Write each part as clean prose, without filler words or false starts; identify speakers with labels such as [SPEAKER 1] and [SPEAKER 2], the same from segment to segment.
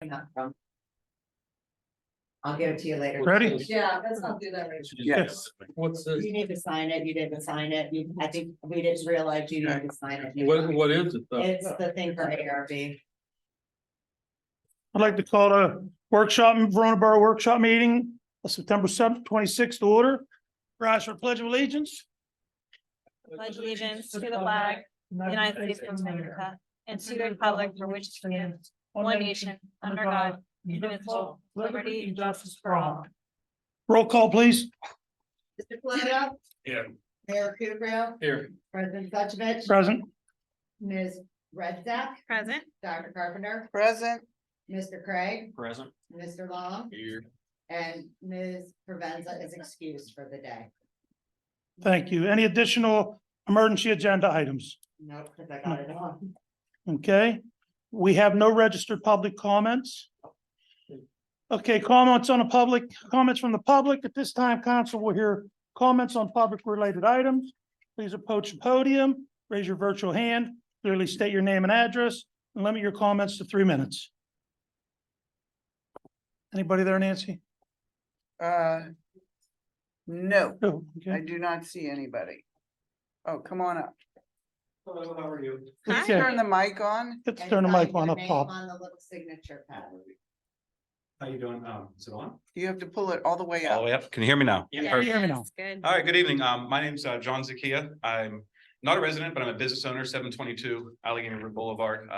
[SPEAKER 1] Not from. I'll give it to you later.
[SPEAKER 2] Ready?
[SPEAKER 1] Yeah, let's not do that.
[SPEAKER 2] Yes.
[SPEAKER 3] What's this?
[SPEAKER 1] You need to sign it, you didn't sign it, I think we didn't realize you need to sign it.
[SPEAKER 3] What is it though?
[SPEAKER 1] It's the thing for ARB.
[SPEAKER 2] I'd like to call the Verona Borough Workshop Meeting of September 7th, 26th to order. Rise for Pledge of Allegiance.
[SPEAKER 4] Pledge allegiance to the flag, of the United States of America, and to the republic for which it stands, one nation, under God, indivisible, liberty and justice for all.
[SPEAKER 2] Roll call, please.
[SPEAKER 1] Mr. Flatow.
[SPEAKER 3] Here.
[SPEAKER 1] Mayor Kudrow.
[SPEAKER 3] Here.
[SPEAKER 1] President Suchovich.
[SPEAKER 2] Present.
[SPEAKER 1] Ms. Redzak.
[SPEAKER 4] Present.
[SPEAKER 1] Dr. Carpenter.
[SPEAKER 5] Present.
[SPEAKER 1] Mr. Craig.
[SPEAKER 3] Present.
[SPEAKER 1] Mr. Long.
[SPEAKER 3] Here.
[SPEAKER 1] And Ms. Provenza is excused for the day.
[SPEAKER 2] Thank you. Any additional emergency agenda items?
[SPEAKER 1] Nope, because I got it on.
[SPEAKER 2] Okay, we have no registered public comments. Okay, comments from the public. At this time, council will hear comments on public related items. Please approach the podium, raise your virtual hand, clearly state your name and address, and limit your comments to 3 minutes. Anybody there, Nancy?
[SPEAKER 5] No,
[SPEAKER 2] Oh,
[SPEAKER 5] I
[SPEAKER 2] okay.
[SPEAKER 5] do not see anybody. Oh, come on up.
[SPEAKER 3] Hello, how are you?
[SPEAKER 5] Let's
[SPEAKER 2] Okay.
[SPEAKER 5] turn the mic on.
[SPEAKER 2] Let's
[SPEAKER 1] And
[SPEAKER 2] turn the
[SPEAKER 1] sign
[SPEAKER 2] mic on
[SPEAKER 1] your
[SPEAKER 2] up
[SPEAKER 1] name
[SPEAKER 2] top.
[SPEAKER 1] On the little signature pad.
[SPEAKER 3] How you doing? Is it on?
[SPEAKER 5] You have to pull it all the way
[SPEAKER 6] All the
[SPEAKER 5] up.
[SPEAKER 6] way up. Can you hear me now?
[SPEAKER 2] Perfect. Hear me now.
[SPEAKER 4] Good.
[SPEAKER 6] All right, good evening. My name's John Zakia. I'm not a resident, but I'm a business owner, 722 Allegheny River Boulevard.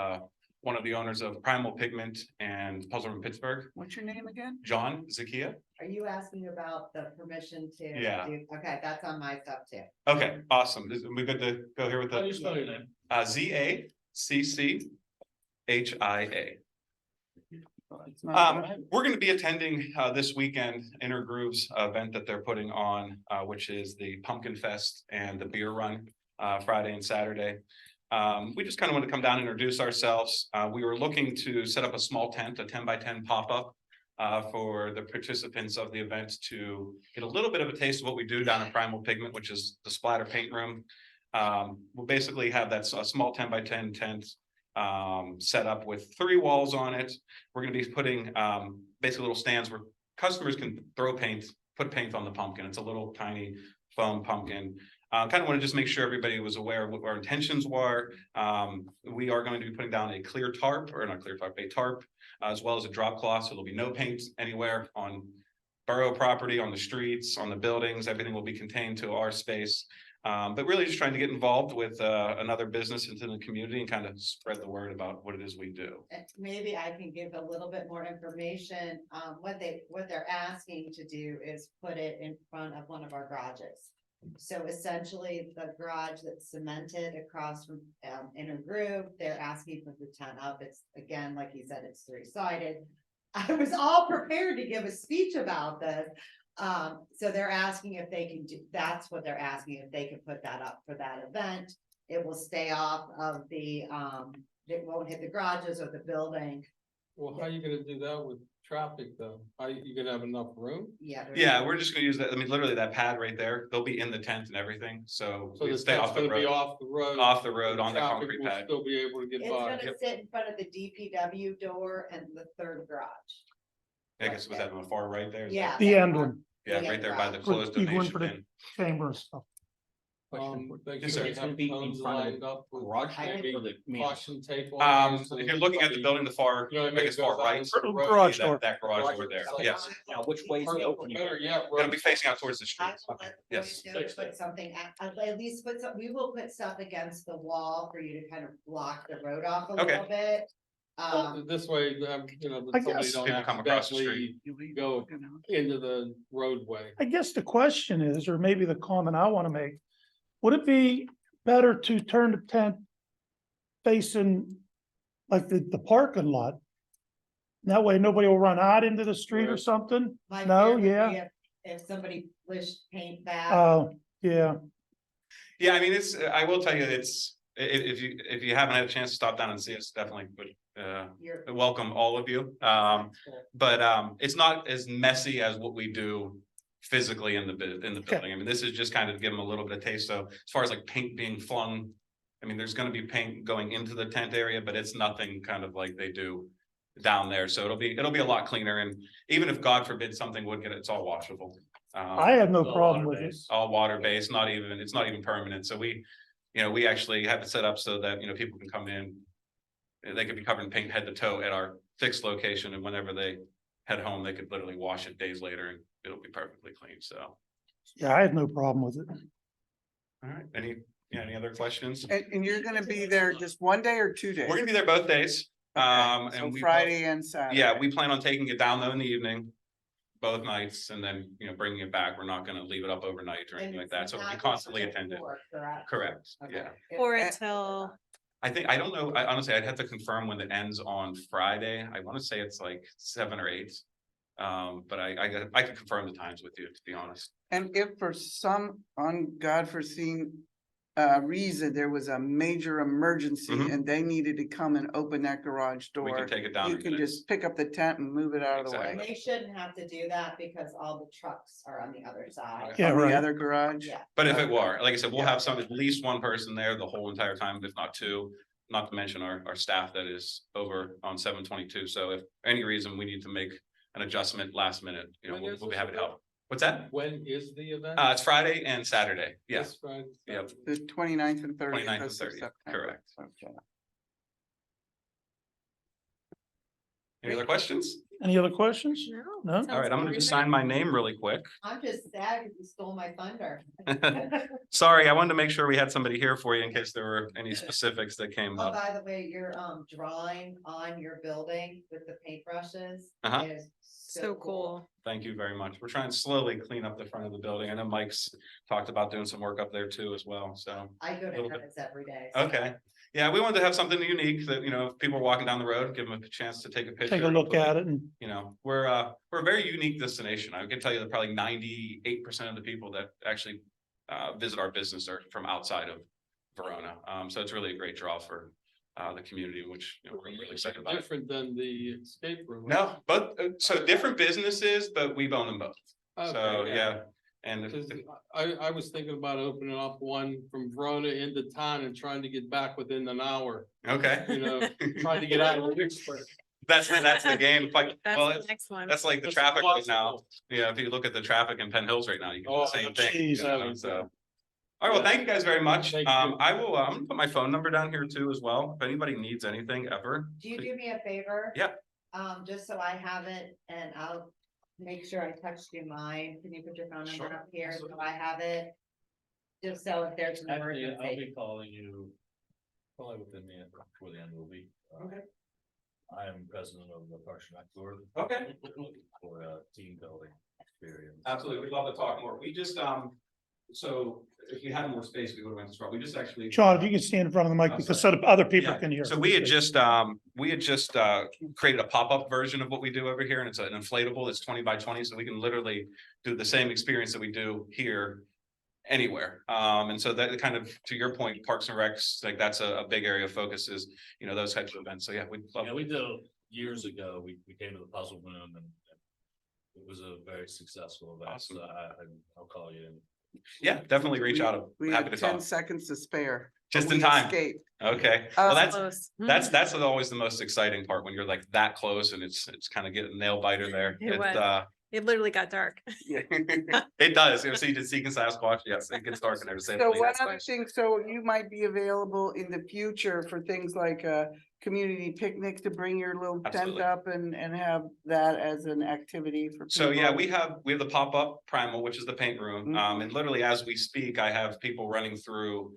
[SPEAKER 6] One of the owners of Primal Pigment and Puzzle in Pittsburgh,
[SPEAKER 5] What's your name again?
[SPEAKER 6] John Zakia.
[SPEAKER 1] Are you asking about the permission to?
[SPEAKER 6] Yeah.
[SPEAKER 1] Okay, that's on my stuff too.
[SPEAKER 6] Okay, awesome. We good to go here with
[SPEAKER 3] How do you
[SPEAKER 6] the
[SPEAKER 3] spell your name?
[SPEAKER 6] ZACCHIA.
[SPEAKER 5] It's not right.
[SPEAKER 6] We're going to be attending this weekend Inner Grooves event that they're putting on, which is the Pumpkin Fest and the Beer Run, Friday and Saturday. We just kind of want to come down and introduce ourselves. We were looking to set up a small tent, a 10x10 pop-up for the participants of the event to get a little bit of a taste of what we do down at Primal Pigment, which is the splatter paint room. We'll basically have that a small 10x10 tent set up with 3 walls on it. We're going to be putting basically little stands where customers can throw paint, put paint on the pumpkin. It's a little tiny foam pumpkin. Kind of want to just make sure everybody was aware of what our intentions were. We are going to be putting down a clear tarp, or not clear tarp, a tarp, as well as a drop cloth. So there'll be no paint anywhere on borough property, on the streets, on the buildings. Everything will be contained to our space. But really just trying to get involved with another business into the community and kind of spread the word about what it is we do.
[SPEAKER 1] Maybe I can give a little bit more information. What they're asking to do is put it in front of one of our garages. So essentially the garage that's cemented across from Inner Groove, they're asking for the tent up. It's again, like you said, it's 3-sided. I was all prepared to give a speech about this. So they're asking if they can do, that's what they're asking, if they can put that up for that event. It will stay off of the, it won't hit the garages or the building.
[SPEAKER 3] Well, how are you gonna do that with traffic though? Are you gonna have enough room?
[SPEAKER 1] Yeah.
[SPEAKER 6] Yeah, we're just gonna use that. I mean, literally that pad right there, they'll be in the tent and everything. So
[SPEAKER 3] So
[SPEAKER 6] we
[SPEAKER 3] the
[SPEAKER 6] stay
[SPEAKER 3] tent's
[SPEAKER 6] off the
[SPEAKER 3] gonna be
[SPEAKER 6] road,
[SPEAKER 3] off the road.
[SPEAKER 6] off the road on the
[SPEAKER 3] Traffic
[SPEAKER 6] concrete
[SPEAKER 3] will
[SPEAKER 6] pad.
[SPEAKER 3] Still be able to get
[SPEAKER 1] It's
[SPEAKER 3] by.
[SPEAKER 1] gonna sit in front of the DPW door and the 3rd garage.
[SPEAKER 6] I guess was that on the far right there? Is that-
[SPEAKER 1] Yeah.
[SPEAKER 2] The end one,
[SPEAKER 6] Yeah, right there by the closed
[SPEAKER 2] You go in
[SPEAKER 6] donation
[SPEAKER 2] for the-
[SPEAKER 6] bin.
[SPEAKER 2] chamber and stuff.
[SPEAKER 3] They
[SPEAKER 6] Yes, sir.
[SPEAKER 3] could
[SPEAKER 6] It's
[SPEAKER 3] have
[SPEAKER 7] gonna be in
[SPEAKER 3] tons
[SPEAKER 7] front of the
[SPEAKER 3] lined up with
[SPEAKER 7] garage door
[SPEAKER 3] maybe
[SPEAKER 7] or the main?
[SPEAKER 3] caution tape. on there, so
[SPEAKER 6] If you're looking at the
[SPEAKER 3] nobody-
[SPEAKER 6] building, the far,
[SPEAKER 3] You know what I
[SPEAKER 6] I
[SPEAKER 3] mean?
[SPEAKER 6] guess far
[SPEAKER 3] Goes out
[SPEAKER 6] right.
[SPEAKER 3] into the road.
[SPEAKER 2] Garage door.
[SPEAKER 6] That garage door there, yes.
[SPEAKER 7] Now, which way is the opening?
[SPEAKER 3] Better yet,
[SPEAKER 6] It'll be facing out towards the street.
[SPEAKER 1] I will let
[SPEAKER 6] Yes.
[SPEAKER 1] Roy know to put something, at least put some, we will put stuff against the wall for you to kind of block the road off a
[SPEAKER 6] Okay.
[SPEAKER 1] little bit.
[SPEAKER 3] Well, This way, you know,
[SPEAKER 2] I
[SPEAKER 3] somebody
[SPEAKER 2] guess
[SPEAKER 3] don't
[SPEAKER 6] people come across the
[SPEAKER 3] accidentally go into the roadway.
[SPEAKER 2] I guess the question is, or maybe the comment I want to make, would it be better to turn the tent facing like the parking lot? That way nobody will run out into the street or
[SPEAKER 3] Right.
[SPEAKER 2] something?
[SPEAKER 1] My
[SPEAKER 2] No,
[SPEAKER 1] fear would be
[SPEAKER 2] yeah.
[SPEAKER 1] If somebody pushed paint back.
[SPEAKER 2] Oh, yeah.
[SPEAKER 6] Yeah, I mean, I will tell you, if you haven't had a chance to stop down and see us, definitely would,
[SPEAKER 1] You're.
[SPEAKER 6] welcome all of you. But it's not as messy as what we do physically in the building. I mean, this is just kind of give them a little bit of taste. So as far as like paint being flung, I mean, there's gonna be paint going into the tent area, but it's nothing kind of like they do down there, so it'll be a lot cleaner, and even if God forbid something would get it, it's all washable.
[SPEAKER 2] I have no problem with it.
[SPEAKER 6] All water based, it's not even permanent, so we actually have it set up so that, people can come in. They could be covered in paint head to toe at our fixed location, and whenever they head home, they could literally wash it days later and it'll be perfectly clean, so.
[SPEAKER 2] Yeah, I have no problem with it.
[SPEAKER 6] All right, any other questions?
[SPEAKER 5] And you're gonna be there just one day or 2 days?
[SPEAKER 6] We're gonna be there both days,
[SPEAKER 5] Okay, so
[SPEAKER 6] and we.
[SPEAKER 5] Friday and Saturday.
[SPEAKER 6] Yeah, we plan on taking it down though in the evening, both nights, and then, bringing it back. We're not gonna leave it up overnight or anything like that, so it'll be constantly attended. Correct, yeah.
[SPEAKER 4] Or
[SPEAKER 5] Okay.
[SPEAKER 4] until,
[SPEAKER 6] I don't know, honestly, I'd have to confirm when it ends on Friday. I wanna say it's like 7 or 8. But I can confirm the times with you, to be honest.
[SPEAKER 5] And if for some unforeseen reason, there was a major emergency
[SPEAKER 6] Mhm.
[SPEAKER 5] and they needed to come and open that garage
[SPEAKER 6] We can
[SPEAKER 5] door,
[SPEAKER 6] take it down.
[SPEAKER 5] you
[SPEAKER 6] in
[SPEAKER 5] can
[SPEAKER 6] minutes.
[SPEAKER 5] just pick up the tent and move it out of the
[SPEAKER 6] Exactly.
[SPEAKER 5] way.
[SPEAKER 1] And they shouldn't have to do that because all the trucks are on the other side.
[SPEAKER 2] Yeah,
[SPEAKER 5] On the
[SPEAKER 2] right.
[SPEAKER 5] other garage?
[SPEAKER 1] Yeah.
[SPEAKER 6] But if it were, like I said, we'll
[SPEAKER 5] Yeah.
[SPEAKER 6] have at least one person there the whole entire time, if not two. Not to mention our staff that is over on 722. So if any reason we need to make an adjustment last minute,
[SPEAKER 3] When is
[SPEAKER 6] we'll be
[SPEAKER 3] this
[SPEAKER 6] happy to
[SPEAKER 3] event?
[SPEAKER 6] help. What's that?
[SPEAKER 3] When is the event?
[SPEAKER 6] It's Friday and Saturday. Yeah,
[SPEAKER 3] This Friday,
[SPEAKER 6] Yep.
[SPEAKER 5] The 29th and 30th.
[SPEAKER 6] 29th and
[SPEAKER 5] of
[SPEAKER 6] 30th,
[SPEAKER 5] September.
[SPEAKER 6] correct.
[SPEAKER 5] Okay.
[SPEAKER 6] Any other questions?
[SPEAKER 2] Any other questions?
[SPEAKER 4] no.
[SPEAKER 2] No?
[SPEAKER 6] All right, I'm gonna just sign my name really quick.
[SPEAKER 1] I'm just sad because you stole my thunder.
[SPEAKER 6] Sorry, I wanted to make sure we had somebody here for you in case there were any specifics that came
[SPEAKER 1] Oh,
[SPEAKER 6] up.
[SPEAKER 1] by the way, your drawing on your building with the paintbrushes
[SPEAKER 6] Uh-huh.
[SPEAKER 1] is
[SPEAKER 4] So cool.
[SPEAKER 6] Thank you very much. We're trying to slowly clean up the front of the building. I know Mike's talked about doing some work up there too as well, so.
[SPEAKER 1] I go
[SPEAKER 6] Little
[SPEAKER 1] to
[SPEAKER 6] bit.
[SPEAKER 1] Harris every day. so-
[SPEAKER 6] Okay, yeah, we wanted to have something unique that, if people are walking down the road, give them a chance to take a picture.
[SPEAKER 2] Take a look at it and
[SPEAKER 6] We're a very unique destination. I can tell you that probably 98% of the people that actually visit our business are from outside of Verona. So it's really a great draw for the community, which we're really excited about.
[SPEAKER 3] different than the escape room. right?
[SPEAKER 6] No, but so different businesses, but we've owned them both.
[SPEAKER 3] Okay,
[SPEAKER 6] So, yeah. And
[SPEAKER 3] Cause I was thinking about opening up one from Verona into town and trying to get back within an hour,
[SPEAKER 6] okay.
[SPEAKER 3] trying to get out of Vicksburg.
[SPEAKER 6] That's the game. Like, well,
[SPEAKER 4] That's the next one.
[SPEAKER 6] that's like the
[SPEAKER 3] That's
[SPEAKER 6] traffic right now.
[SPEAKER 3] possible.
[SPEAKER 6] Yeah, if you look at the traffic in Penn Hills right now, you can do
[SPEAKER 3] Oh,
[SPEAKER 6] the same thing.
[SPEAKER 2] geez.
[SPEAKER 6] So. All right, well, thank you guys very much.
[SPEAKER 3] Thank you.
[SPEAKER 6] I'm gonna put my phone number down here too as well. If anybody needs anything ever.
[SPEAKER 1] Do you do me a favor?
[SPEAKER 6] Yeah.
[SPEAKER 1] Just so I have it and I'll make sure I text you mine. Can you put your phone number
[SPEAKER 6] Sure.
[SPEAKER 1] up here so I have it? Just so if there's an
[SPEAKER 7] Actually, I'll
[SPEAKER 1] emergency.
[SPEAKER 7] be calling you probably before the end of the week.
[SPEAKER 6] Okay.
[SPEAKER 7] I am president of the Parks and Rec Board.
[SPEAKER 6] Okay.
[SPEAKER 7] For a team building experience.
[SPEAKER 6] Absolutely. We'd love to talk more. We just, so if you had more space, we would have went to start. We just actually.
[SPEAKER 2] John, if you can stand in front of the mic because so that other people
[SPEAKER 6] Yeah,
[SPEAKER 2] can hear.
[SPEAKER 6] So we had just created a pop-up version of what we do over here, and it's an inflatable, it's 20 by 20, so we can literally do the same experience that we do here anywhere. And so that kind of, to your point, Parks and Recs, like that's a big area of focus is, those types of events. So yeah, we'd love.
[SPEAKER 7] Yeah, we did years ago. We came to the Puzzle Room and it was a very successful event.
[SPEAKER 6] Awesome.
[SPEAKER 7] So I'll call you.
[SPEAKER 6] Yeah, definitely reach out.
[SPEAKER 5] We
[SPEAKER 6] Happy
[SPEAKER 5] have
[SPEAKER 6] to
[SPEAKER 5] 10
[SPEAKER 6] talk.
[SPEAKER 5] seconds to spare.
[SPEAKER 6] Just
[SPEAKER 5] but
[SPEAKER 6] in
[SPEAKER 5] we
[SPEAKER 6] time.
[SPEAKER 5] escaped.
[SPEAKER 6] Okay, well,
[SPEAKER 4] Close.
[SPEAKER 6] that's always the most exciting part when you're like that close and it's kind of getting nail biter there.
[SPEAKER 4] It
[SPEAKER 6] It's,
[SPEAKER 4] was. It literally got dark.
[SPEAKER 6] It does. So you did seek and Sasquatch. Yes, it gets dark and everything.
[SPEAKER 5] So one other thing, so you might be available in the future for things like a community picnic to bring your little tent
[SPEAKER 6] Absolutely.
[SPEAKER 5] up and have that as an activity for.
[SPEAKER 6] So yeah,
[SPEAKER 5] people.
[SPEAKER 6] we have the pop-up primal, which is the paint room.
[SPEAKER 5] Mhm.
[SPEAKER 6] And literally as we speak, I have people running through,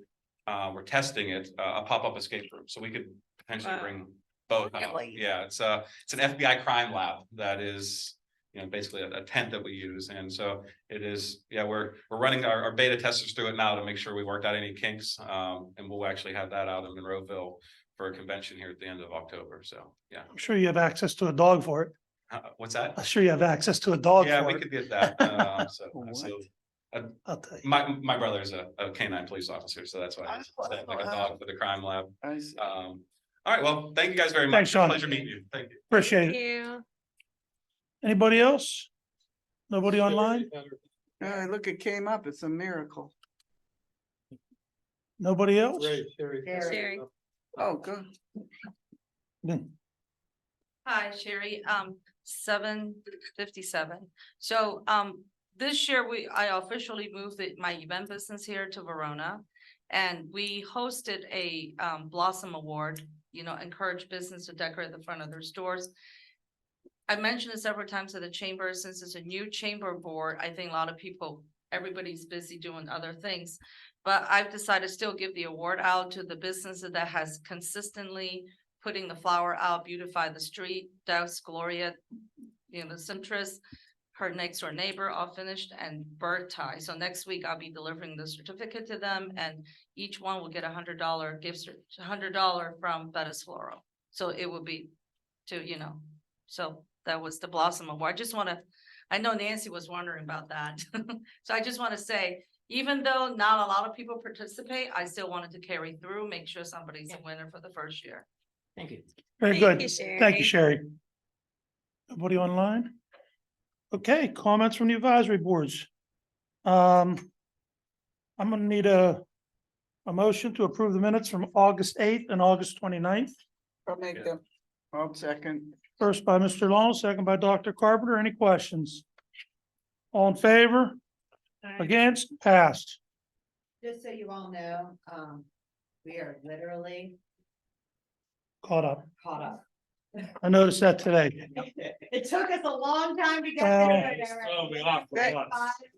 [SPEAKER 6] we're testing it, a pop-up escape room. So we could potentially
[SPEAKER 4] Wow.
[SPEAKER 6] bring both out.
[SPEAKER 5] Really?
[SPEAKER 6] Yeah, it's an FBI crime lab that is, basically a tent that we use. And so it is, yeah, we're running our beta testers through it now to make sure we worked out any kinks. And we'll actually have that out in Monroeville for a convention here at the end of October. So, yeah.
[SPEAKER 2] I'm sure you have access to a dog for it.
[SPEAKER 6] What's that?
[SPEAKER 2] I'm sure you have access to a dog
[SPEAKER 6] Yeah,
[SPEAKER 2] for
[SPEAKER 6] we
[SPEAKER 2] it.
[SPEAKER 6] could get that. So,
[SPEAKER 5] What?
[SPEAKER 6] absolutely.
[SPEAKER 2] I'll tell you.
[SPEAKER 6] My brother's a canine police officer, so that's why I said like a dog for the crime lab.
[SPEAKER 5] I see.
[SPEAKER 6] All right, well, thank you guys very much.
[SPEAKER 2] Thanks, Sean.
[SPEAKER 6] Pleasure meeting you. Thank you.
[SPEAKER 2] Appreciate
[SPEAKER 4] Thank
[SPEAKER 2] it.
[SPEAKER 4] you.
[SPEAKER 2] Anybody else? Nobody online?
[SPEAKER 5] Look, it came up. It's a miracle.
[SPEAKER 2] Nobody else?
[SPEAKER 3] Ray, Sherry.
[SPEAKER 1] Sherry.
[SPEAKER 5] Oh, good.
[SPEAKER 2] Then
[SPEAKER 8] Hi, Sherry, 7:57. So, this year I officially moved my event business here to Verona. And we hosted a, Blossom Award, encourage business to decorate the front of their stores. I mentioned it several times to the chamber, since it's a new chamber board, I think a lot of people, everybody's busy doing other things. But I've decided to still give the award out to the business that has consistently putting the flower out, beautify the street. Douse Gloria, the Centrist, her next door neighbor, all finished, and Bird Tie. So next week I'll be delivering the certificate to them, and each one will get $100 gift $100 from Bettis Floral. So it will be to, so that was the Blossom Award. I know Nancy was wondering about that. So I just want to say, even though not a lot of people participate, I still wanted to carry through, make sure somebody's a winner for the first year.
[SPEAKER 9] Thank you.
[SPEAKER 2] Very
[SPEAKER 4] Thank
[SPEAKER 2] good.
[SPEAKER 4] you, Sherry.
[SPEAKER 2] Thank you, Sherry. Nobody online? Okay, comments from the advisory boards. I'm gonna need a motion to approve the minutes from August 8th and August 29th.
[SPEAKER 5] I'll make them. I'll second.
[SPEAKER 2] First by Mr. Long, second by Dr. Carpenter. Any questions? All in favor? Against? Passed.
[SPEAKER 1] Just so you all know, we are literally
[SPEAKER 2] Caught up.
[SPEAKER 1] caught up.
[SPEAKER 2] I noticed that today.
[SPEAKER 1] It took us a long time to get there.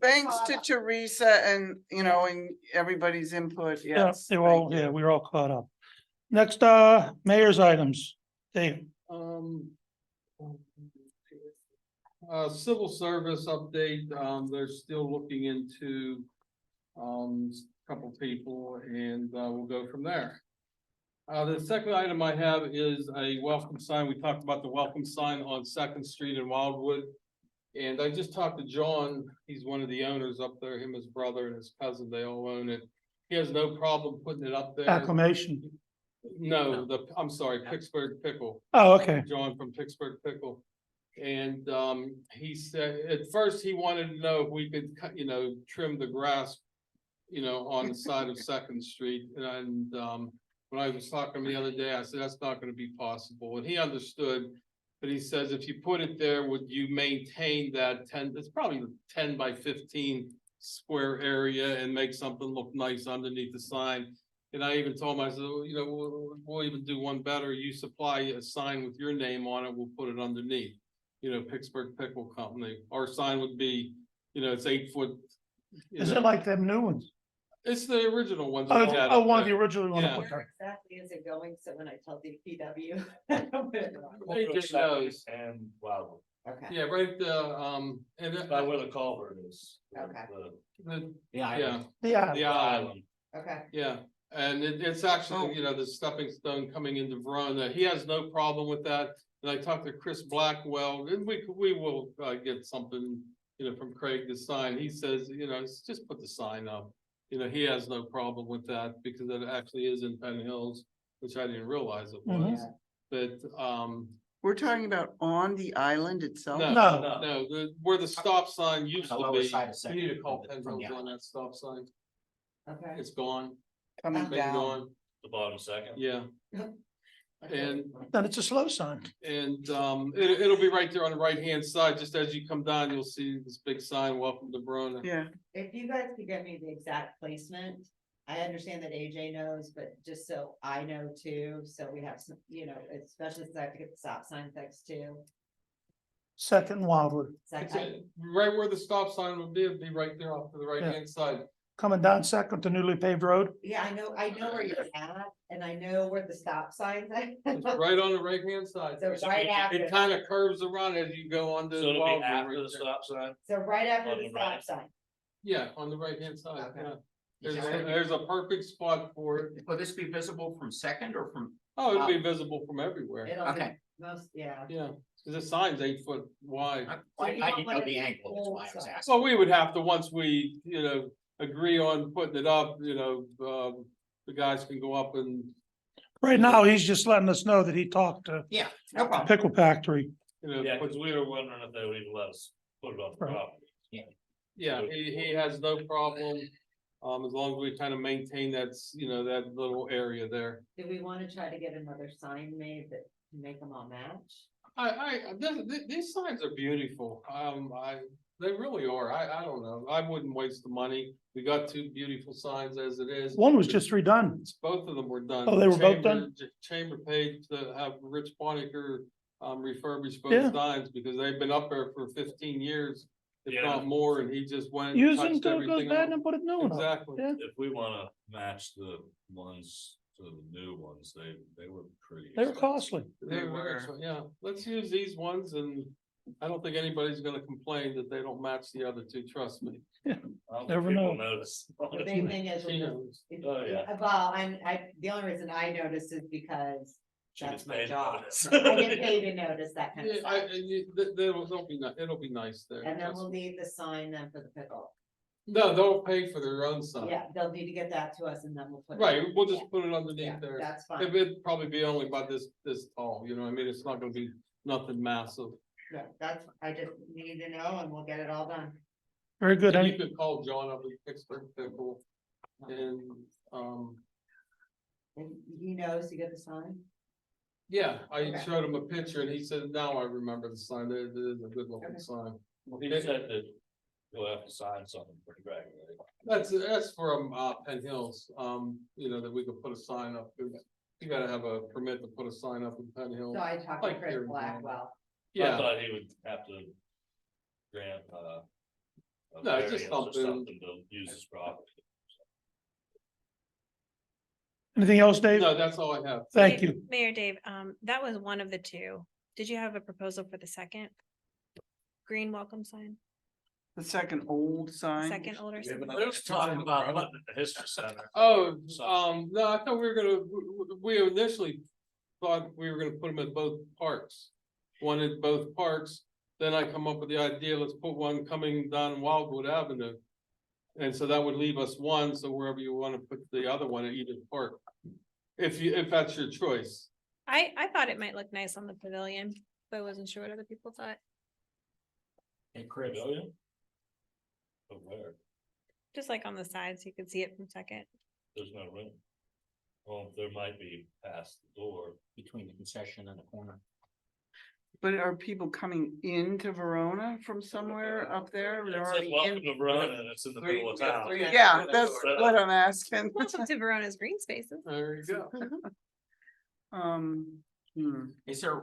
[SPEAKER 5] Thanks to Teresa and, and everybody's input,
[SPEAKER 2] Yeah,
[SPEAKER 5] yes.
[SPEAKER 2] they were all,
[SPEAKER 5] thank you.
[SPEAKER 2] yeah, we were all caught up. Next, mayor's items. Dave,
[SPEAKER 3] Civil service update, they're still looking into, a couple people, and, we'll go from there. The second item I have is a welcome sign. We talked about the welcome sign on Second Street in Wildwood. And I just talked to John, he's one of the owners up there, him, his brother and his cousin, they all own it. He has no problem putting it up there.
[SPEAKER 2] acclamation.
[SPEAKER 3] No, I'm sorry, Pittsburgh Pickle.
[SPEAKER 2] Oh, okay.
[SPEAKER 3] John from Pittsburgh Pickle. And he said, at first he wanted to know if we could cut, trim the grass, on the side of Second Street. And when I was talking to him the other day, I said, that's not gonna be possible. And he understood. But he says, if you put it there, would you maintain that it's probably 10 by 15 square area and make something look nice underneath the sign? And I even told him, I said, we'll even do one better. You supply a sign with your name on it, we'll put it underneath. Pittsburgh Pickle Company. Our sign would be, it's 8 foot.
[SPEAKER 2] Is it like them new ones?
[SPEAKER 3] It's the original ones.
[SPEAKER 2] Oh,
[SPEAKER 3] we had
[SPEAKER 2] oh,
[SPEAKER 3] up
[SPEAKER 2] one of
[SPEAKER 3] there.
[SPEAKER 2] the original ones.
[SPEAKER 3] Yeah.
[SPEAKER 1] Where exactly is it going? So when I tell DPW.
[SPEAKER 3] They just knows.
[SPEAKER 7] And wow,
[SPEAKER 1] Okay,
[SPEAKER 3] Yeah, right, and
[SPEAKER 7] by where the culvert is.
[SPEAKER 1] Okay.
[SPEAKER 3] yeah,
[SPEAKER 2] Yeah,
[SPEAKER 3] the island,
[SPEAKER 1] okay.
[SPEAKER 3] yeah. And it's actually, the stepping stone coming into Verona. He has no problem with that. And I talked to Chris Blackwell, and we will get something, from Craig to sign. He says, just put the sign up. He has no problem with that because it actually is in Penn Hills, which I didn't realize it was. But,
[SPEAKER 5] We're talking about on the island itself?
[SPEAKER 3] no, where the stop sign used to
[SPEAKER 9] lower
[SPEAKER 3] be.
[SPEAKER 9] side of
[SPEAKER 3] You need to
[SPEAKER 9] Second
[SPEAKER 3] call
[SPEAKER 9] from
[SPEAKER 3] Penn
[SPEAKER 9] the
[SPEAKER 3] Hills on
[SPEAKER 9] island.
[SPEAKER 3] that stop sign.
[SPEAKER 1] Okay.
[SPEAKER 3] It's gone.
[SPEAKER 5] Coming
[SPEAKER 3] Been
[SPEAKER 5] down.
[SPEAKER 3] gone.
[SPEAKER 7] The bottom second.
[SPEAKER 3] Yeah, and
[SPEAKER 2] then it's a slow sign.
[SPEAKER 3] it'll be right there on the right-hand side, just as you come down, you'll see this big sign, welcome to Verona.
[SPEAKER 5] Yeah,
[SPEAKER 1] If you guys could get me the exact placement, I understand that AJ knows, but just so I know too, so we have some, especially since I have to get the stop sign fixed too.
[SPEAKER 2] Second Wildwood,
[SPEAKER 3] It's right where the stop sign would be, it'd be right there off to the right-hand side.
[SPEAKER 2] coming down Second to newly paved road.
[SPEAKER 1] Yeah, I know where you're at, and I know where the stop signs
[SPEAKER 3] It's
[SPEAKER 1] are.
[SPEAKER 3] right on the right-hand side.
[SPEAKER 1] So right after,
[SPEAKER 3] It kind of curves around as you go on
[SPEAKER 7] So
[SPEAKER 3] to
[SPEAKER 7] it'll be
[SPEAKER 3] Wildwood.
[SPEAKER 7] after
[SPEAKER 3] right
[SPEAKER 7] the
[SPEAKER 3] there.
[SPEAKER 7] stop sign.
[SPEAKER 1] so right after
[SPEAKER 7] On
[SPEAKER 1] the
[SPEAKER 7] the
[SPEAKER 1] stop
[SPEAKER 7] right.
[SPEAKER 1] sign.
[SPEAKER 3] Yeah, on the right-hand side,
[SPEAKER 1] Okay.
[SPEAKER 3] yeah. There's a perfect spot for it.
[SPEAKER 9] Will this be visible from Second or from?
[SPEAKER 3] Oh, it'd be visible from everywhere.
[SPEAKER 1] It'll be
[SPEAKER 9] Okay.
[SPEAKER 1] most, yeah.
[SPEAKER 3] Yeah, cause the sign's 8 foot wide.
[SPEAKER 9] I didn't know the angle, that's why I was asking.
[SPEAKER 3] Well, we would have to, once we, agree on putting it up, the guys can go up and,
[SPEAKER 2] Right now, he's just letting us know that he talked to
[SPEAKER 9] Yeah, no problem.
[SPEAKER 2] Pickle Factory.
[SPEAKER 7] Yeah, because we were wondering if they would even let us put it on the
[SPEAKER 2] Right.
[SPEAKER 7] property.
[SPEAKER 3] yeah, he has no problem. As long as we kind of maintain that little area there.
[SPEAKER 1] Do we want to try to get another sign made that can make them all match?
[SPEAKER 3] These signs are beautiful. They really are. I don't know. I wouldn't waste the money. We got two beautiful signs as it is.
[SPEAKER 2] One was just redone.
[SPEAKER 3] Both of them were done.
[SPEAKER 2] Oh, they were both done?
[SPEAKER 3] Chamber paid to have Rich Poniker refurbish
[SPEAKER 2] Yeah.
[SPEAKER 3] both signs because they've been up there for 15 years, if
[SPEAKER 7] Yeah.
[SPEAKER 3] not more, and he just went. and
[SPEAKER 2] Use it
[SPEAKER 3] touched
[SPEAKER 2] until it goes
[SPEAKER 3] everything
[SPEAKER 2] bad
[SPEAKER 3] up.
[SPEAKER 2] and put a new one up.
[SPEAKER 3] Exactly.
[SPEAKER 2] Yeah.
[SPEAKER 7] If we wanna match the ones to the new ones, they were pretty.
[SPEAKER 2] They were
[SPEAKER 7] expensive.
[SPEAKER 2] costly.
[SPEAKER 3] They were, yeah, let's use these ones and I don't think anybody's gonna complain that they don't match the other two, trust me.
[SPEAKER 7] I don't think
[SPEAKER 2] Never
[SPEAKER 7] people
[SPEAKER 2] know.
[SPEAKER 7] notice.
[SPEAKER 1] The big thing is,
[SPEAKER 3] She knows.
[SPEAKER 7] Oh, yeah.
[SPEAKER 1] well, the only reason I noticed is because
[SPEAKER 7] She
[SPEAKER 1] that's
[SPEAKER 7] gets
[SPEAKER 1] my
[SPEAKER 7] paid to
[SPEAKER 1] job.
[SPEAKER 7] notice.
[SPEAKER 1] I get paid to notice that kind of
[SPEAKER 3] Yeah,
[SPEAKER 1] stuff.
[SPEAKER 3] it'll be nice there.
[SPEAKER 1] And then
[SPEAKER 3] trust
[SPEAKER 1] we'll
[SPEAKER 3] me.
[SPEAKER 1] need the sign then for the pickle.
[SPEAKER 3] No, they'll pay for their own sign.
[SPEAKER 1] Yeah, they'll need to get that to us and then we'll put. it-
[SPEAKER 3] Right, we'll just
[SPEAKER 1] Yeah,
[SPEAKER 3] put it
[SPEAKER 1] yeah,
[SPEAKER 3] underneath there.
[SPEAKER 1] that's fine.
[SPEAKER 3] It'd probably be only about this tall, you know, what I mean, it's not gonna be nothing massive.
[SPEAKER 1] Yeah, that's, I just need to know and we'll get it all done.
[SPEAKER 2] Very good.
[SPEAKER 3] And you
[SPEAKER 2] Any,
[SPEAKER 3] could call John up at Pittsburgh Pickle and,
[SPEAKER 1] And he knows to get the sign?
[SPEAKER 3] yeah, I
[SPEAKER 1] Okay.
[SPEAKER 3] showed him a picture and he said, now I remember the sign, it is a good looking
[SPEAKER 1] Okay.
[SPEAKER 3] sign.
[SPEAKER 7] Well, he said that you'll have to sign something pretty regularly.
[SPEAKER 3] That's from, Penn Hills, you know, that we could put a sign up, 'cause you gotta have a permit to put a sign up in Penn Hills.
[SPEAKER 1] So I talked to
[SPEAKER 3] Like
[SPEAKER 1] Chris
[SPEAKER 3] here,
[SPEAKER 1] Blackwell.
[SPEAKER 7] I
[SPEAKER 3] Yeah,
[SPEAKER 7] thought he would have to grant, a
[SPEAKER 3] No, it's just
[SPEAKER 7] variance or
[SPEAKER 3] something-
[SPEAKER 7] something to use his property.
[SPEAKER 2] anything else, Dave?
[SPEAKER 3] no, that's all I have.
[SPEAKER 2] Thank you.
[SPEAKER 4] Mayor Dave, that was one of the two. Did you have a proposal for the second? Green welcome sign,
[SPEAKER 5] The second old sign.
[SPEAKER 4] second older sign?
[SPEAKER 7] They was talking about the history center.
[SPEAKER 3] Oh,
[SPEAKER 7] So-
[SPEAKER 3] no, I thought we were gonna, we initially thought we were gonna put them at both parks. One at both parks, then I come up with the idea, let's put one coming down Wildwood Avenue. And so that would leave us one, so wherever you wanna put the other one at either park. If that's your choice.
[SPEAKER 4] I thought it might look nice on the pavilion, but I wasn't sure what other people thought.
[SPEAKER 9] Hey, Chris,
[SPEAKER 7] Pavilion? But where?
[SPEAKER 4] Just like on the sides, you could see it from second.
[SPEAKER 7] There's no room. Well, there might be past the door.
[SPEAKER 9] between the concession and the corner.
[SPEAKER 5] But are people coming into Verona from somewhere up there? They're
[SPEAKER 7] It says
[SPEAKER 5] already
[SPEAKER 7] welcome
[SPEAKER 5] in.
[SPEAKER 7] to Verona, and it's in the middle of town.
[SPEAKER 5] Yeah, that's what I'm asking.
[SPEAKER 4] Welcome to Verona's green spaces.
[SPEAKER 3] There you go.
[SPEAKER 9] Is there,